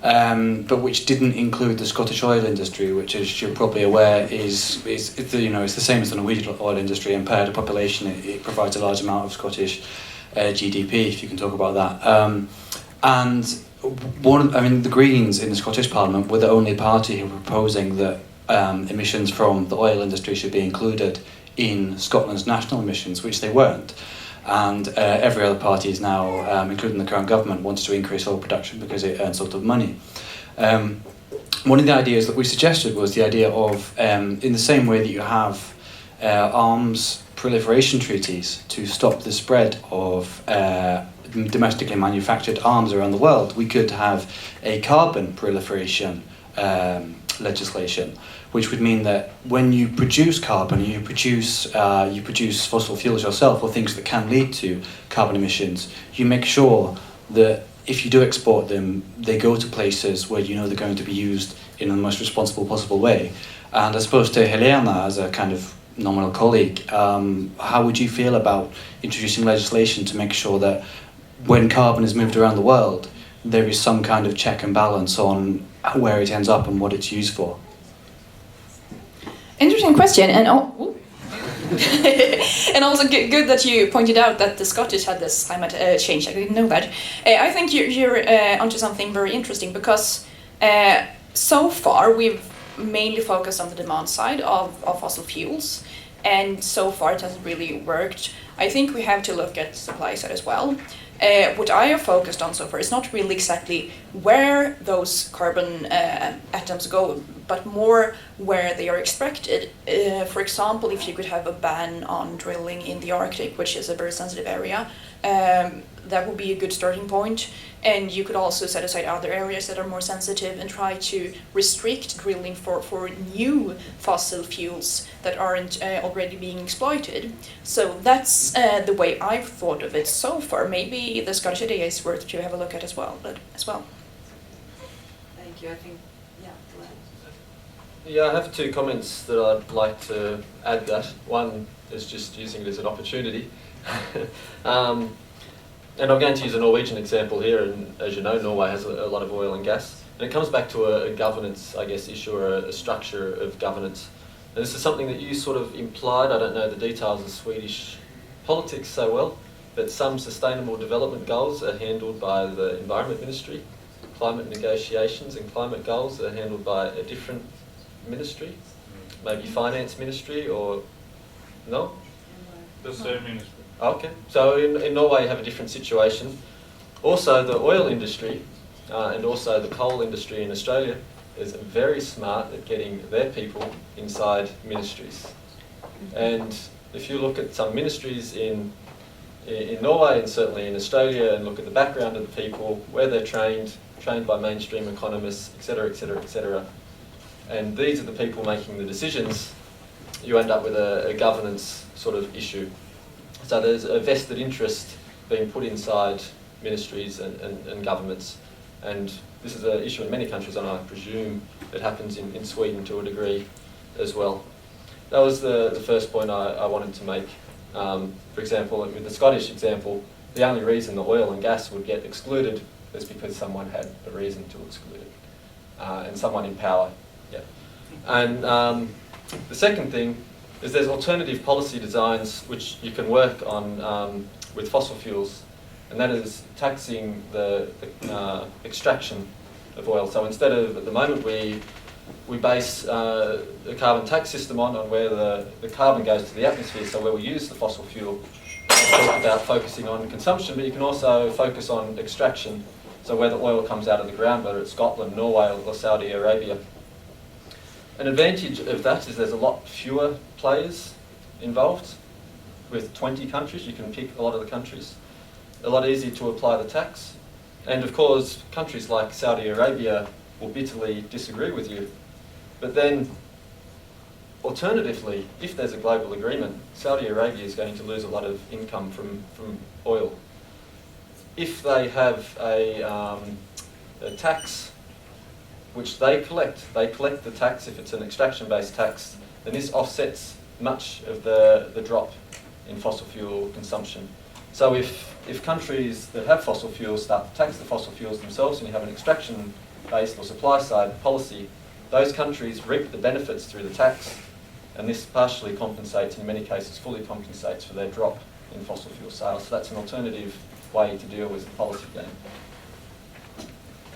but which didn't include the Scottish oil industry, which, as you're probably aware, is it's the same as the Norwegian oil industry, and per population it provides a large amount of Scottish GDP, if you can talk about that. The Greens in the Scottish Parliament were the only party who were proposing that emissions from the oil industry should be included in Scotland's national emissions, which they weren't. And every other party is now, including the current government, wants to increase oil production because it earns a lot of money. One of the ideas that we suggested was the idea of, in the same way that you have arms proliferation treaties to stop the spread of domestically manufactured arms around the world, we could have a carbon proliferation legislation, which would mean that when you produce carbon, you produce fossil fuels yourself, or things that can lead to carbon emissions, you make sure that if you do export them, they go to places where you know they're going to be used in the most responsible possible way. And as opposed to Helena, as a kind of nominal colleague, how would you feel about introducing legislation to make sure that when carbon is moved around the world, there is some kind of check and balance on where it ends up and what it's used for? Interesting question, and and also good that you pointed out that the Scottish had this climate change. I didn't know that. I think you're onto something very interesting because so far we've mainly focused on the demand side of fossil fuels, and so far it hasn't really worked. I think we have to look at the supply side as well. What I have focused on so far is not really exactly where those carbon atoms go, but more where they are extracted. For example, if you could have a ban on drilling in the Arctic, which is a very sensitive area, that would be a good starting point. And you could also set aside other areas that are more sensitive and try to restrict drilling for new fossil fuels that aren't already being exploited. So that's the way I've thought of it so far. Maybe the Scottish idea is worth to have a look at as well. Thank you. I think, Glen. Yeah, I have two comments that I'd like to add to that. One is just using it as an opportunity. And I'm going to use a Norwegian example here, and as you know, Norway has a lot of oil and gas. And it comes back to a governance, I guess, issue or a structure of governance. And this is something that you sort of implied. I don't know the details of Swedish politics so well, but some sustainable development goals are handled by the Environment Ministry. Climate negotiations and climate goals are handled by a different ministry, maybe Finance Ministry or no? The same ministry. Okay, so in Norway you have a different situation. Also the oil industry and also the coal industry in Australia is very smart at getting their people inside ministries. And if you look at some ministries in Norway and certainly in Australia and look at the background of the people, where they're trained by mainstream economists, etc., etc., etc. And these are the people making the decisions, you end up with a governance sort of issue. So there's a vested interest being put inside ministries and governments. And this is an issue in many countries, and I presume it happens in Sweden to a degree as well. That was the first point I wanted to make. For example, with the Scottish example, the only reason the oil and gas would get excluded is because someone had a reason to exclude it, and someone in power. Yeah. And the second thing is there's alternative policy designs which you can work on with fossil fuels, and that is taxing the extraction of oil. So instead of, at the moment, we base the carbon tax system on where the carbon goes to the atmosphere, so where we use the fossil fuel. I talked about focusing on consumption, but you can also focus on extraction, so where the oil comes out of the ground, whether it's Scotland, Norway or Saudi Arabia. An advantage of that is there's a lot fewer players involved. With 20 countries, you can pick a lot of the countries. A lot easier to apply the tax. And of course, countries like Saudi Arabia will bitterly disagree with you. But then, alternatively, if there's a global agreement, Saudi Arabia is going to lose a lot of income from oil. If they have a tax which they collect the tax if it's an extraction-based tax, then this offsets much of the drop in fossil fuel consumption. So if countries that have fossil fuels start to tax the fossil fuels themselves and you have an extraction-based or supply-side policy, those countries reap the benefits through the tax, and this partially compensates, in many cases fully compensates for their drop in fossil fuel sales. So that's an alternative way to deal with the policy game.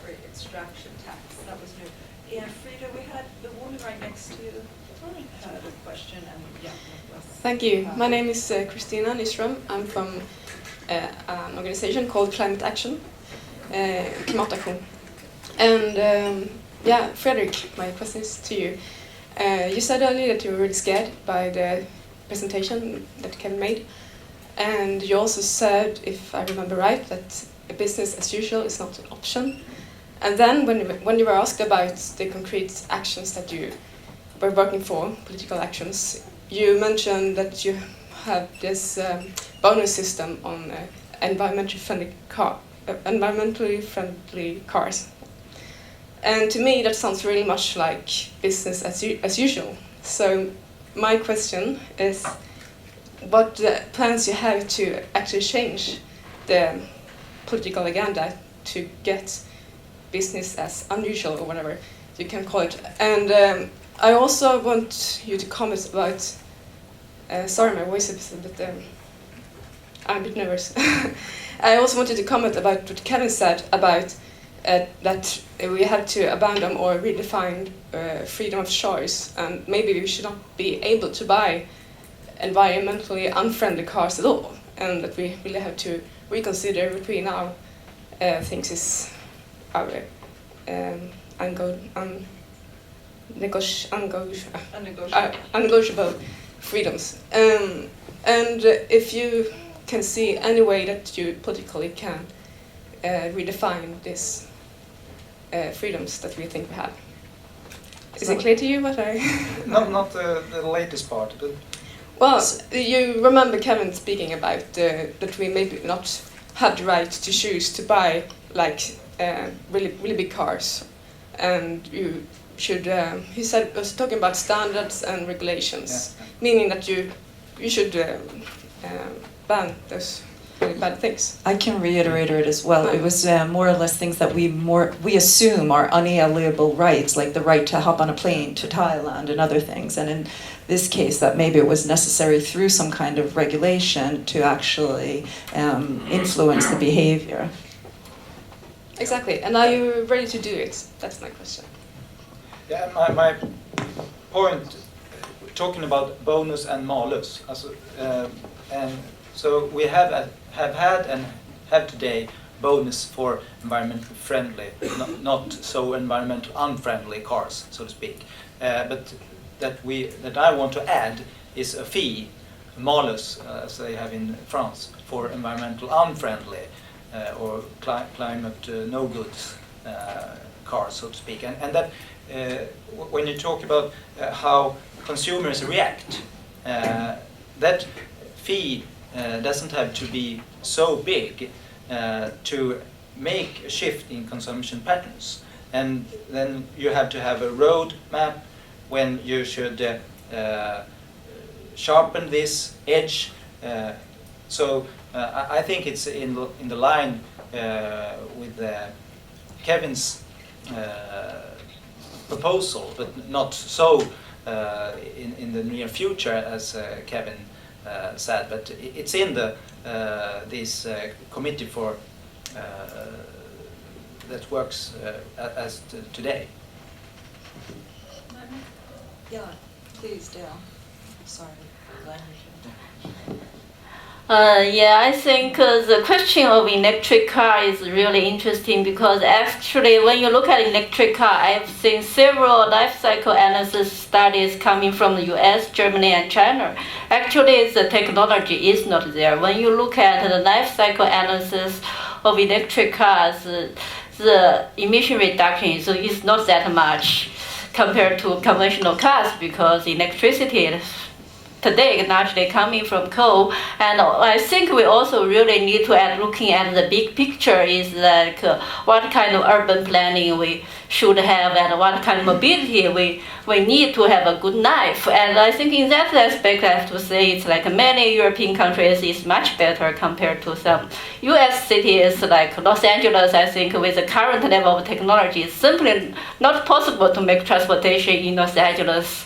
Great, extraction tax, that was new. And Frida, we had the woman right next to you had a question, and yeah. Thank you. My name is Christina Nystrom. I'm from an organization called Climate Action, Klimataktion. And Fredrik, my question is to you. You said earlier that you were really scared by the presentation that Kevin made. And you also said, if I remember right, that a business as usual is not an option. And then when you were asked about the concrete actions that you were working for, political actions, you mentioned that you have this bonus system on environmentally friendly cars. And to me that sounds really much like business as usual. So my question is, what plans you have to actually change the political agenda to get business as unusual, or whatever you can call it. And I also want you to comment about. Sorry, my voice is a bit. I'm a bit nervous. I also wanted to comment about what Kevin said about that we have to abandon or redefine freedom of choice, and maybe we should not be able to buy environmentally unfriendly cars at all, and that we really have to reconsider what we now think is our unnegotiable freedoms. And if you can see any way that you politically can redefine these freedoms that we think we have. Is it clear to you what I... Not the latest part, but... Well, you remember Kevin speaking about that we maybe not have the right to choose to buy like really big cars, and you should. He said was talking about standards and regulations, meaning that you should ban those really bad things. I can reiterate it as well. It was more or less things that we assume are unalienable rights, like the right to hop on a plane to Thailand and other things. And in this case, that maybe it was necessary through some kind of regulation to actually influence the behavior. Exactly. And are you ready to do it? That's my question. Yeah, my point, talking about bonus and malus, and so we have had and have today bonus for environmental friendly, not so environmental unfriendly cars, so to speak. But that I want to add is a fee, malus, as they have in France, for environmental unfriendly or climate no goods cars, so to speak. And that when you talk about how consumers react, that fee doesn't have to be so big to make a shift in consumption patterns. And then you have to have a road map when you should sharpen this edge. So I think it's in the line with Kevin's proposal, but not so in the near future as Kevin said. But it's in the this committee for that works as today. Yeah, please, Dale. Sorry. I think the question of electric car is really interesting, because actually when you look at electric car, I've seen several life cycle analysis studies coming from the US, Germany and China. Actually the technology is not there. When you look at the life cycle analysis of electric cars, the emission reduction is not that much compared to conventional cars, because electricity today largely coming from coal. And I think we also really need to add, looking at the big picture, is like what kind of urban planning we should have and what kind of mobility we need to have a good life. And I think in that aspect I have to say it's like many European countries is much better compared to some US cities like Los Angeles. I think with the current level of technology, it's simply not possible to make transportation in Los Angeles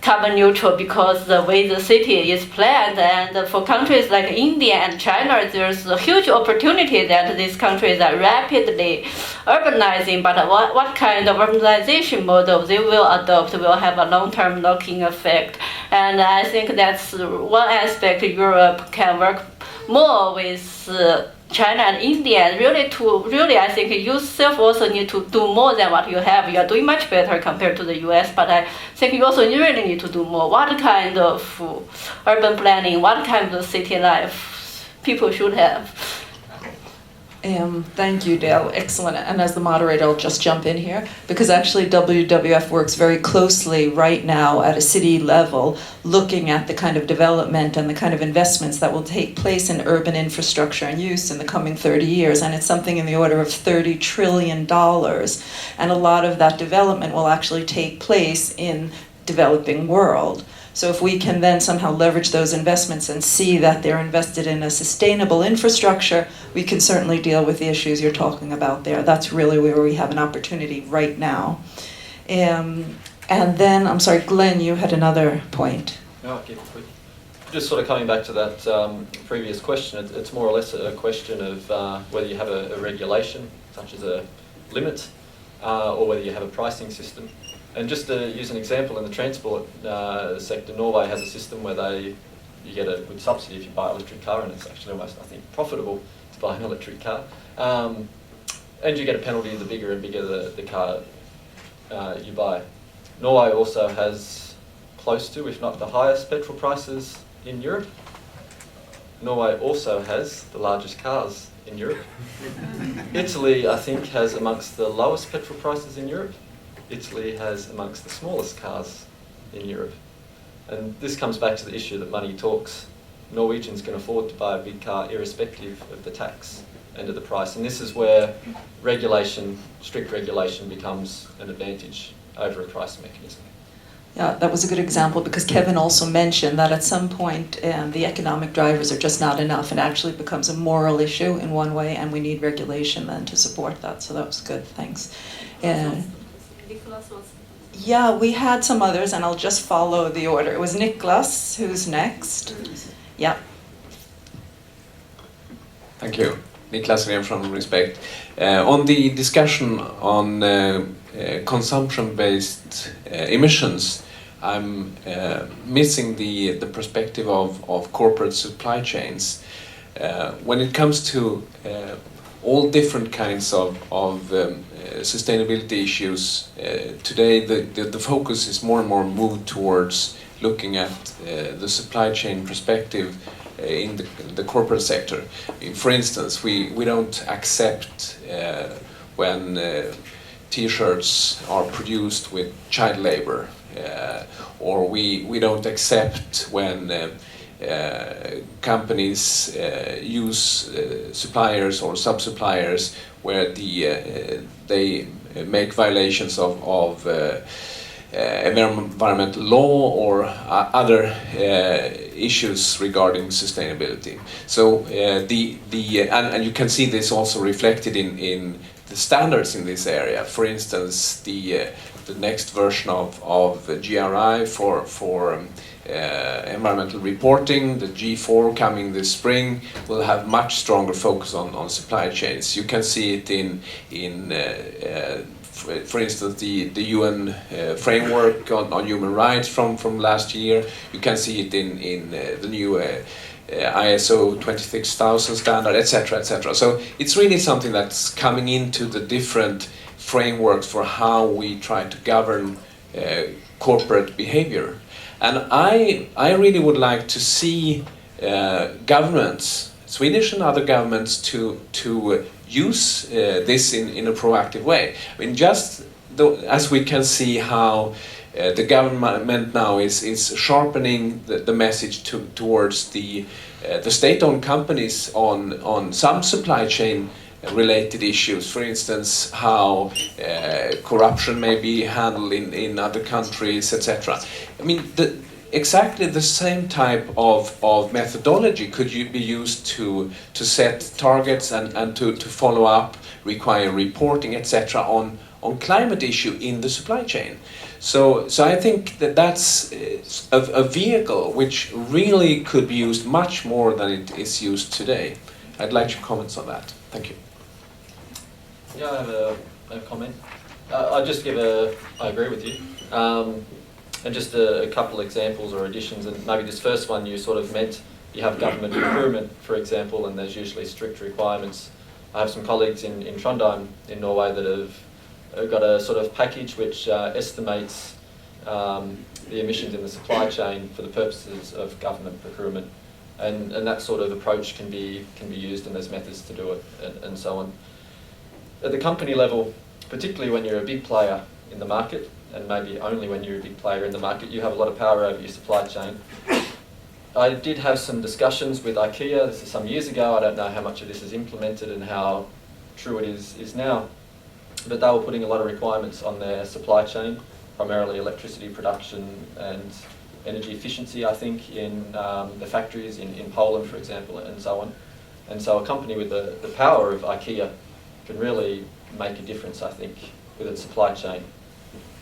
carbon neutral, because the way the city is planned. And for countries like India and China, there's a huge opportunity that these countries are rapidly urbanizing, but what kind of urbanization model they will adopt will have a long-term knock-in effect. And I think that's one aspect Europe can work more with China and India, really I think you yourself also need to do more than what you have. You are doing much better compared to the US, but I think you also really need to do more. What kind of urban planning, what kind of city life people should have? Thank you, Dale. Excellent. And as the moderator, I'll just jump in here, because actually WWF works very closely right now at a city level, looking at the kind of development and the kind of investments that will take place in urban infrastructure and use in the coming 30 years. And it's something in the order of $30 trillion. And a lot of that development will actually take place in developing world. So if we can then somehow leverage those investments and see that they're invested in a sustainable infrastructure, we can certainly deal with the issues you're talking about there. That's really where we have an opportunity right now. And then, I'm sorry, Glen, you had another point. No, I'll keep it quick. Just sort of coming back to that previous question, it's more or less a question of whether you have a regulation, such as a limit, or whether you have a pricing system. And just to use an example, in the transport sector, Norway has a system where you get a good subsidy if you buy an electric car, and it's actually almost, I think, profitable to buy an electric car. And you get a penalty the bigger and bigger the car you buy. Norway also has close to, if not the highest, petrol prices in Europe. Norway also has the largest cars in Europe. Italy, I think, has amongst the lowest petrol prices in Europe. Italy has amongst the smallest cars in Europe. And this comes back to the issue that money talks. Norwegians can afford to buy a big car irrespective of the tax and of the price. And this is where regulation, strict regulation, becomes an advantage over a price mechanism. Yeah, that was a good example because Kevin also mentioned that at some point the economic drivers are just not enough and actually becomes a moral issue in one way, and we need regulation then to support that. So that was good, thanks. Yeah, we had some others and I'll just follow the order. It was Niklas, who's next. Yeah. Thank you. Niklas here from Respect. On the discussion on consumption-based emissions, I'm missing the perspective of corporate supply chains. When it comes to all different kinds of sustainability issues, today the focus is more and more moved towards looking at the supply chain perspective in the corporate sector. For instance, we don't accept when T-shirts are produced with child labor, or we don't accept when companies use suppliers or sub-suppliers where they make violations of environmental law or other issues regarding sustainability. So and you can see this also reflected in the standards in this area. For instance, the next version of GRI for environmental reporting, the G4 coming this spring, will have much stronger focus on supply chains. You can see it in for instance, the UN framework on human rights from last year. You can see it in the new ISO 26000 standard, etc., etc. So it's really something that's coming into the different frameworks for how we try to govern corporate behavior. And I really would like to see governments, Swedish and other governments, to use this in a proactive way. I mean, just as we can see how the government now is sharpening the message towards the state-owned companies on some supply chain related issues, for instance, how corruption may be handled in other countries, etc. I mean, exactly the same type of methodology could be used to set targets and to follow up, require reporting, etc. on climate issue in the supply chain. So I think that's a vehicle which really could be used much more than it is used today. I'd like your comments on that. Thank you. Yeah, I have a comment. I'll just give I agree with you. And just a couple examples or additions, and maybe this first one you sort of meant, you have government procurement, for example, and there's usually strict requirements. I have some colleagues in Trondheim in Norway that have got a sort of package which estimates the emissions in the supply chain for the purposes of government procurement. And that sort of approach can be used, and there's methods to do it, and so on. At the company level, particularly when you're a big player in the market, and maybe only when you're a big player in the market, you have a lot of power over your supply chain. I did have some discussions with IKEA, this is some years ago. I don't know how much of this is implemented and how true it is now, but they were putting a lot of requirements on their supply chain, primarily electricity production and energy efficiency, I think, in the factories in Poland, for example, and so on. And so a company with the power of IKEA can really make a difference, I think, with its supply chain.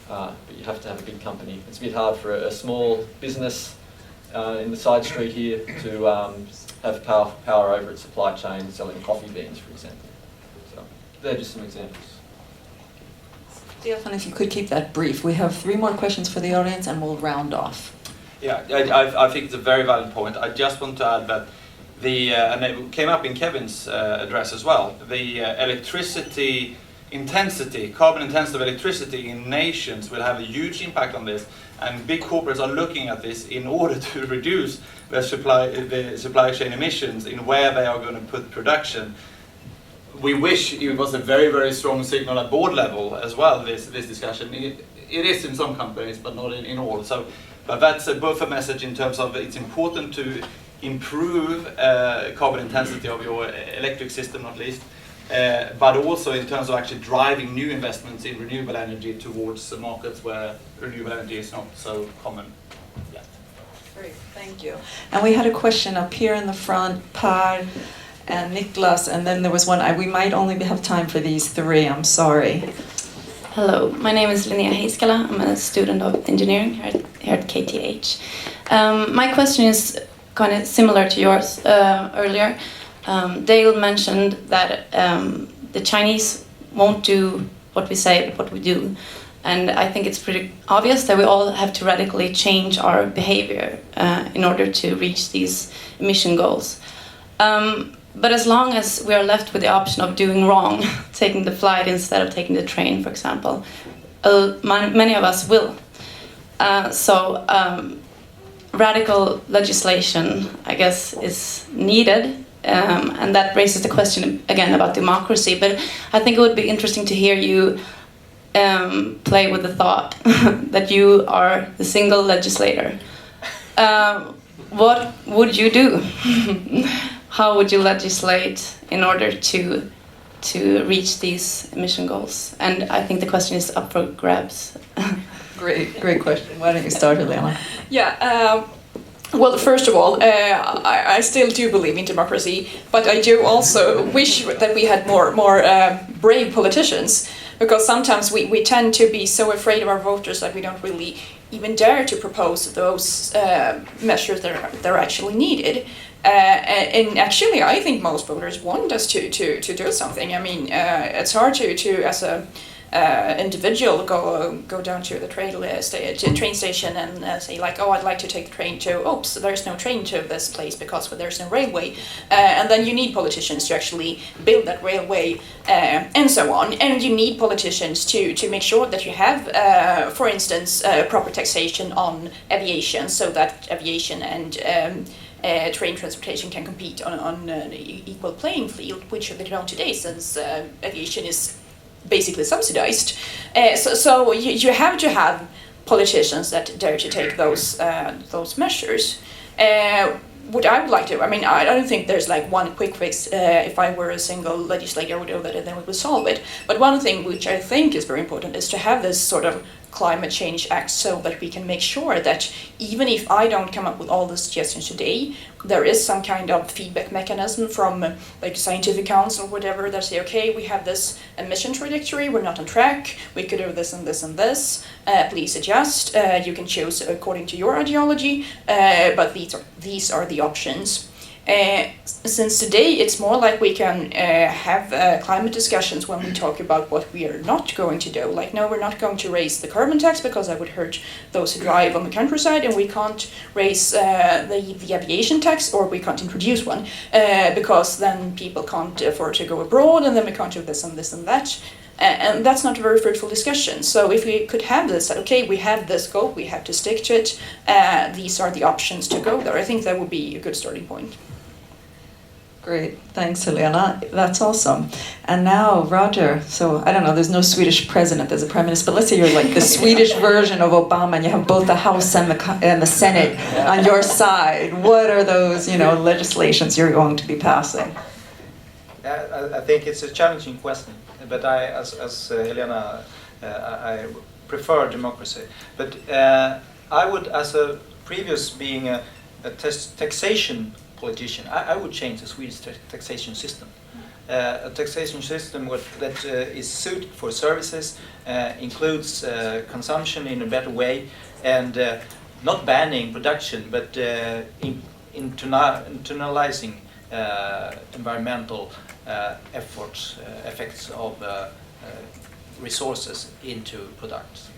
but you have to have a big company. It's a bit hard for a small business in the side street here to have power over its supply chain, selling coffee beans, for example. So they're just some examples. Stefan, if you could keep that brief. We have 3 more questions for the audience and we'll round off. Yeah, I think it's a very valid point. I just want to add that and it came up in Kevin's address as well, the electricity intensity, carbon intensity of electricity in nations will have a huge impact on this, and big corporates are looking at this in order to reduce the supply chain emissions in where they are going to put production. We wish it was a very, very strong signal at board level as well, this discussion. It is in some companies, but not in all. So, but that's both a message in terms of it's important to improve carbon intensity of your electric system, not least, but also in terms of actually driving new investments in renewable energy towards the markets where renewable energy is not so common. Yeah. Great, thank you. And we had a question up here in the front, Per and Niklas, and then there was one, we might only have time for these 3, I'm sorry. Hello, my name is Linnea Heiskala. I'm a student of engineering here at KTH. My question is kind of similar to yours earlier. Dale mentioned that the Chinese won't do what we say, but what we do. And I think it's pretty obvious that we all have to radically change our behavior in order to reach these emission goals. But as long as we are left with the option of doing wrong, taking the flight instead of taking the train, for example, many of us will. So radical legislation, I guess, is needed. And that raises the question again about democracy. But I think it would be interesting to hear you play with the thought that you are the single legislator. What would you do? How would you legislate in order to reach these emission goals? And I think the question is up for grabs. Great question. Why don't you start, Helena? Yeah. Well, first of all, I still do believe in democracy, but I do also wish that we had more brave politicians, because sometimes we tend to be so afraid of our voters that we don't really even dare to propose those measures that are actually needed. And actually, I think most voters want us to do something. I mean, it's hard to as a individual go down to the train station and say like, oh, I'd like to take the train to, oops, there's no train to this place because there's no railway. And then you need politicians to actually build that railway and so on. And you need politicians to make sure that you have, for instance, proper taxation on aviation, so that aviation and train transportation can compete on an equal playing field, which they don't today, since aviation is basically subsidized. So you have to have politicians that dare to take those measures. What I would like to, I mean, I don't think there's like one quick fix. If I were a single legislator, I would do that and then we would solve it. But one thing which I think is very important is to have this sort of climate change act, so that we can make sure that even if I don't come up with all the suggestions today, there is some kind of feedback mechanism from like scientific council or whatever that say, okay, we have this emission trajectory, we're not on track, we could do this and this and this, please adjust, you can choose according to your ideology, but these are the options. Since today it's more like we can have climate discussions when we talk about what we are not going to do. Like, no, we're not going to raise the carbon tax because that would hurt those who drive on the countryside, and we can't raise the aviation tax, or we can't introduce one because then people can't afford to go abroad, and then we can't do this and this and that. And that's not a very fruitful discussion. So if we could have this, okay, we have this goal, we have to stick to it, these are the options to go there, I think that would be a good starting point. Great, thanks Helena, that's awesome. And now Roger, so I don't know, there's no Swedish president, there's a prime minister, but let's say you're like the Swedish version of Obama and you have both the House and the Senate on your side. What are those, legislations you're going to be passing? I think it's a challenging question, but as Helena, I prefer democracy. But I would, as a previous being a taxation politician, I would change the Swedish taxation system. a taxation system that is suited for services, includes consumption in a better way, and not banning production, but internalizing environmental effects of resources into products.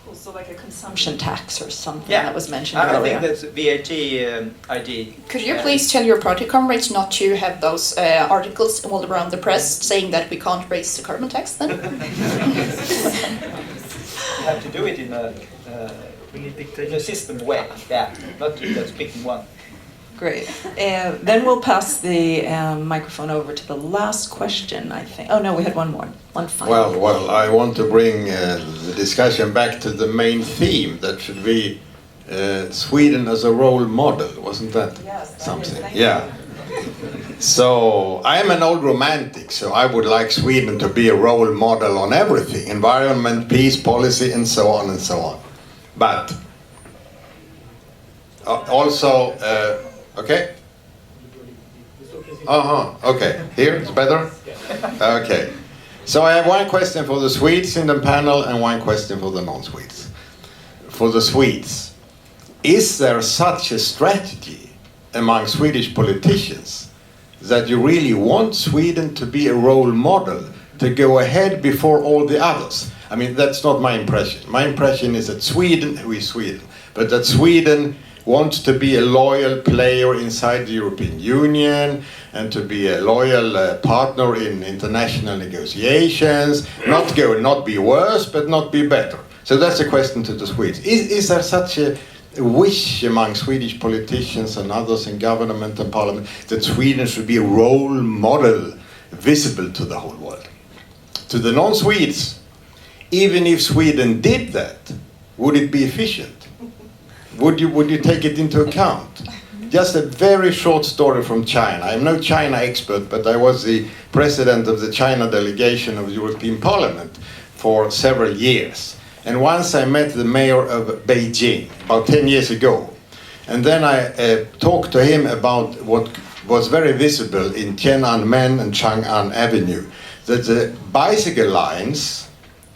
Also like a consumption tax or something Yeah, that was mentioned I earlier. think that's VAT idea. Could you please tell your party comrades not to have those articles all around the press saying that we can't raise the carbon tax then? You have to do it in a system way. Yeah, not just picking one. Great. Then we'll pass the microphone over to the last question, I think. Oh no, we had one more. One final. Well, I want to bring the discussion back to the main theme. That should be Sweden as a role model. Wasn't that something? Yeah. So I am an old romantic, so I would like Sweden to be a role model on everything: environment, peace, policy, and so on and so on. But also, okay. Okay. Here it's better. Okay. So I have one question for the Swedes in the panel and one question for the non-Swedes. For the Swedes, is there such a strategy among Swedish politicians that you really want Sweden to be a role model, to go ahead before all the others? I mean, that's not my impression. My impression is that Sweden, who is Sweden, but that Sweden wants to be a loyal player inside the European Union and to be a loyal partner in international negotiations, not be worse, but not be better. So that's a question to the Swedes. Is there such a wish among Swedish politicians and others in government and parliament that Sweden should be a role model visible to the whole world? To the non-Swedes, even if Sweden did that, would it be efficient? Would you take it into account? Just a very short story from China. I'm no China expert, but I was the president of the China delegation of the European Parliament for several years. And once I met the mayor of Beijing, about 10 years ago. And then I talked to him about what was very visible in Tiananmen and Chang'an Avenue, that the bicycle lines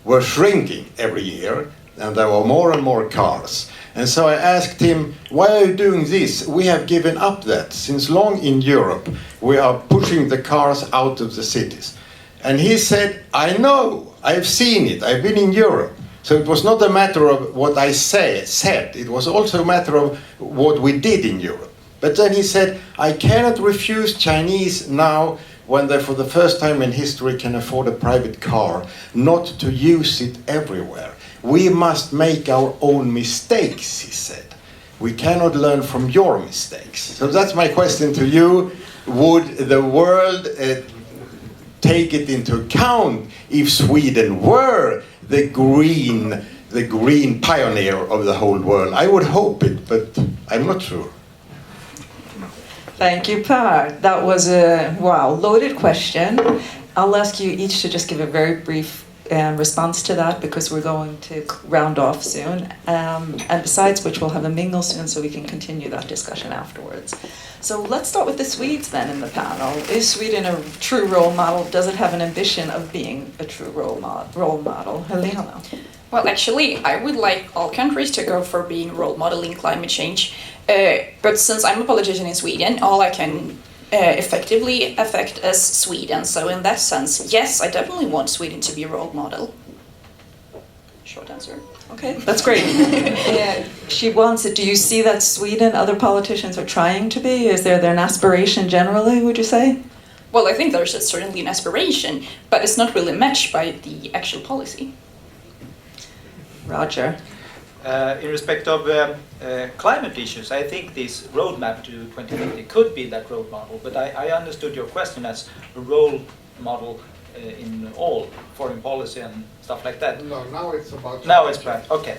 were shrinking every year, and there were more and more cars. And so I asked him, why are you doing this? We have given up that. Since long in Europe, we are pushing the cars out of the cities. And he said, I know, I've seen it, I've been in Europe. So it was not a matter of what I said, it was also a matter of what we did in Europe. But then he said, I cannot refuse Chinese now, when they for the first time in history can afford a private car, not to use it everywhere. We must make our own mistakes, he said. We cannot learn from your mistakes. So that's my question to you. Would the world take it into account if Sweden were the green pioneer of the whole world? I would hope it, but I'm not sure. Thank you, Per. That was a, loaded question. I'll ask you each to just give a very brief response to that, because we're going to round off soon. And besides which, we'll have a mingle soon so we can continue that discussion afterwards. So let's start with the Swedes then in the panel. Is Sweden a true role model? Does it have an ambition of being a true role model? Helena? Well, actually, I would like all countries to go for being role model in climate change. But since I'm a politician in Sweden, all I can effectively affect is Sweden. So in that sense, yes, I definitely want Sweden to be a role model. Short answer. Okay, that's great. She wants it. Do you see that Sweden, other politicians are trying to be? Is there an aspiration generally, would you say? Well, I think there's certainly an aspiration, but it's not really matched by the actual policy. Roger. In respect of climate issues, I think this roadmap to 2050 could be that role model, but I understood your question as a role model in all foreign policy and stuff like that. No, now it's about... Now it's planned. Okay.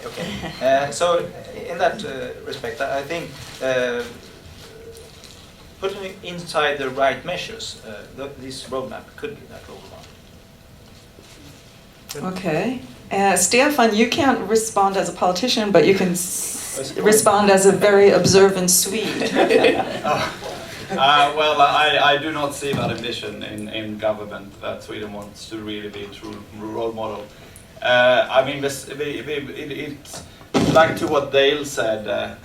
So in that respect, I think putting inside the right measures, this roadmap could be that role model. Okay. Stefan, you can't respond as a politician, but you can respond as a very observant Swede. Well, I do not see that ambition in government that Sweden wants to really be a true role model. I mean, it's like to what Dale said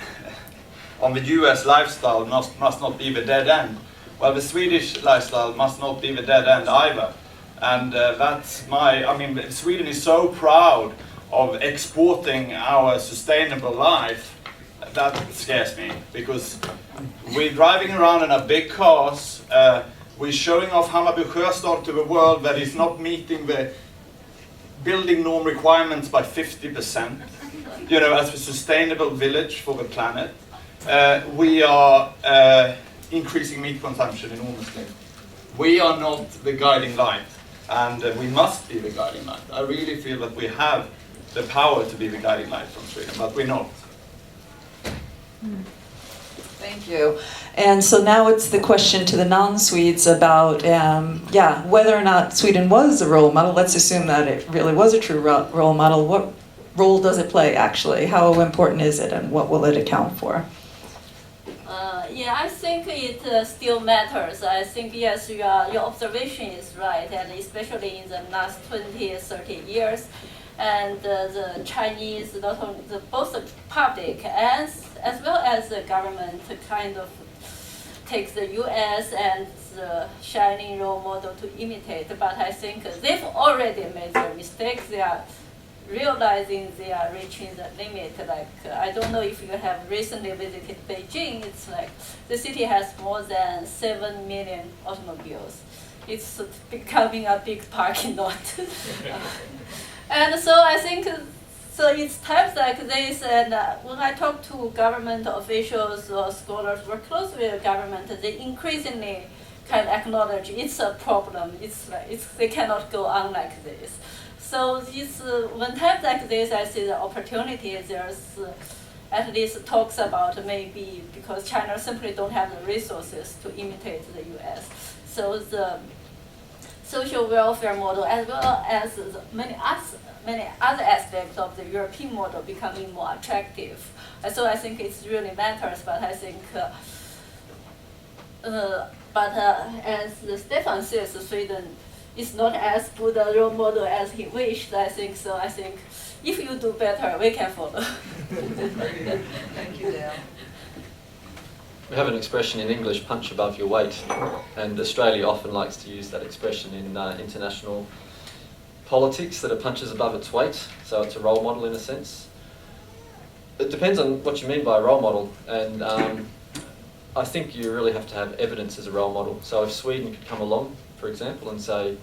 on the US lifestyle must not be the dead end. Well, the Swedish lifestyle must not be the dead end either. And that's I mean, Sweden is so proud of exporting our sustainable life. That scares me, because we're driving around in our big cars, we're showing off Hammarby Sjöstad to the world that is not meeting the building norm requirements by 50%, you know, as a sustainable village for the planet. We are increasing meat consumption enormously. We are not the guiding light, and we must be the guiding light. I really feel that we have the power to be the guiding light from Sweden, but we're not. Thank you. And so now it's the question to the non-Swedes about, whether or not Sweden was a role model. Let's assume that it really was a true role model. What role does it play, actually? How important is it, and what will it account for? I think it still matters. I think, yes, your observation is right, and especially in the last 20, 30 years. And the Chinese, not only both the public as well as the government, kind of takes the U.S. and the shining role model to imitate. But I think they've already made their mistakes. They are realizing they are reaching the limit. Like, I don't know if you have recently visited Beijing. It's like the city has more than 7 million automobiles. It's becoming a big parking lot. And so I think, so it's times like this, and when I talk to government officials or scholars work closely with the government, they increasingly kind of acknowledge it's a problem. They cannot go on like this. So when times like this, I see the opportunity. There's at least talks about maybe because China simply don't have the resources to imitate the U.S. So the social welfare model, as well as many other aspects of the European model, becoming more attractive. So I think it really matters. But I think, as Stefan says, Sweden is not as good a role model as he wished. I think so. I think if you do better, we can follow. Thank you, Dale. We have an expression in English, punch above your weight, and Australia often likes to use that expression in international politics, that it punches above its weight, so it's a role model in a sense. It depends on what you mean by a role model, and I think you really have to have evidence as a role model. So if Sweden could come along, for example, and say,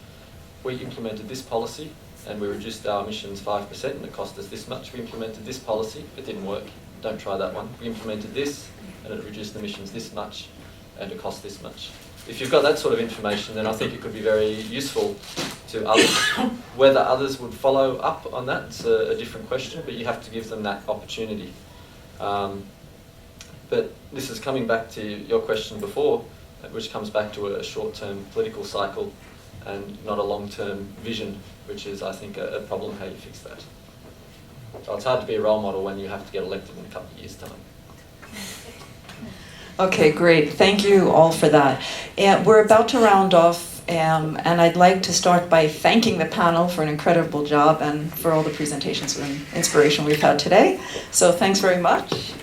we implemented this policy and we reduced our emissions 5% and it cost us this much. We implemented this policy, it didn't work, don't try that one. We implemented this and it reduced emissions this much and it cost this much. If you've got that sort of information, then I think it could be very useful to others. Whether others would follow up on that is a different question, but you have to give them that opportunity. But this is coming back to your question before, which comes back to a short-term political cycle and not a long-term vision, which is, I think, a problem how you fix that. So it's hard to be a role model when you have to get elected in a couple of years' time. Okay, great. Thank you all for that. We're about to round off, and I'd like to start by thanking the panel for an incredible job and for all the presentations and inspiration we've had today. So thanks very much.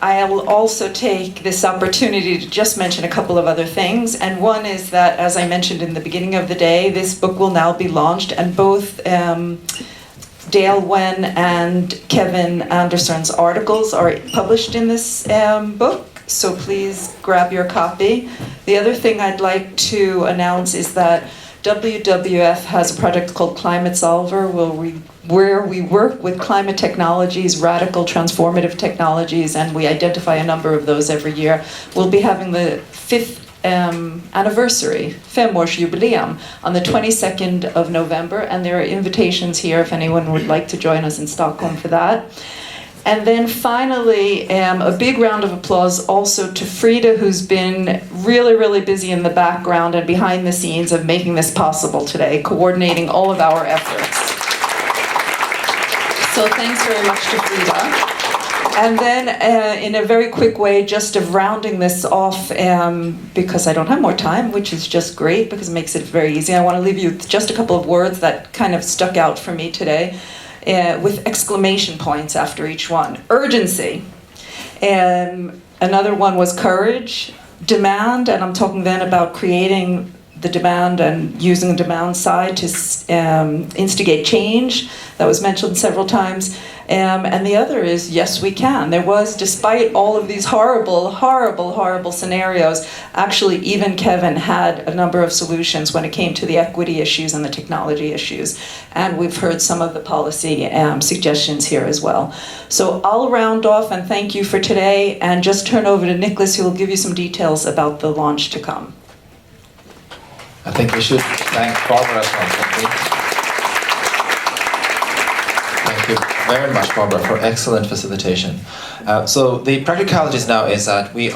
I will also take this opportunity to just mention a couple of other things. And one is that, as I mentioned in the beginning of the day, this book will now be launched, and both Dale Wen and Kevin Andersson's articles are published in this book. So please grab your copy. The other thing I'd like to announce is that WWF has a project called Climate Solver, where we work with climate technologies, radical transformative technologies, and we identify a number of those every year. We'll be having the 5th anniversary, 5-årsjubileum, on the 22nd of November, and there are invitations here if anyone would like to join us in Stockholm for that. And then finally, a big round of applause also to Frida, who's been really, really busy in the background and behind the scenes of making this possible today, coordinating all of our efforts. So thanks very much to Frida. And then, in a very quick way, just of rounding this off, because I don't have more time, which is just great because it makes it very easy, I want to leave you with just a couple of words that kind of stuck out for me today, with exclamation points after each one. Urgency. Another one was courage. Demand, and I'm talking then about creating the demand and using the demand side to instigate change. That was mentioned several times. And the other is, yes, we can. There was, despite all of these horrible, horrible, horrible scenarios, actually even Kevin had a number of solutions when it came to the equity issues and the technology issues. And we've heard some of the policy suggestions here as well. So I'll round off and thank you for today and just turn over to Nicholas, who will give you some details about the launch to come. I think we should thank Barbara as well. Thank you very much, Barbara, for excellent facilitation. So the practicalities now is that we are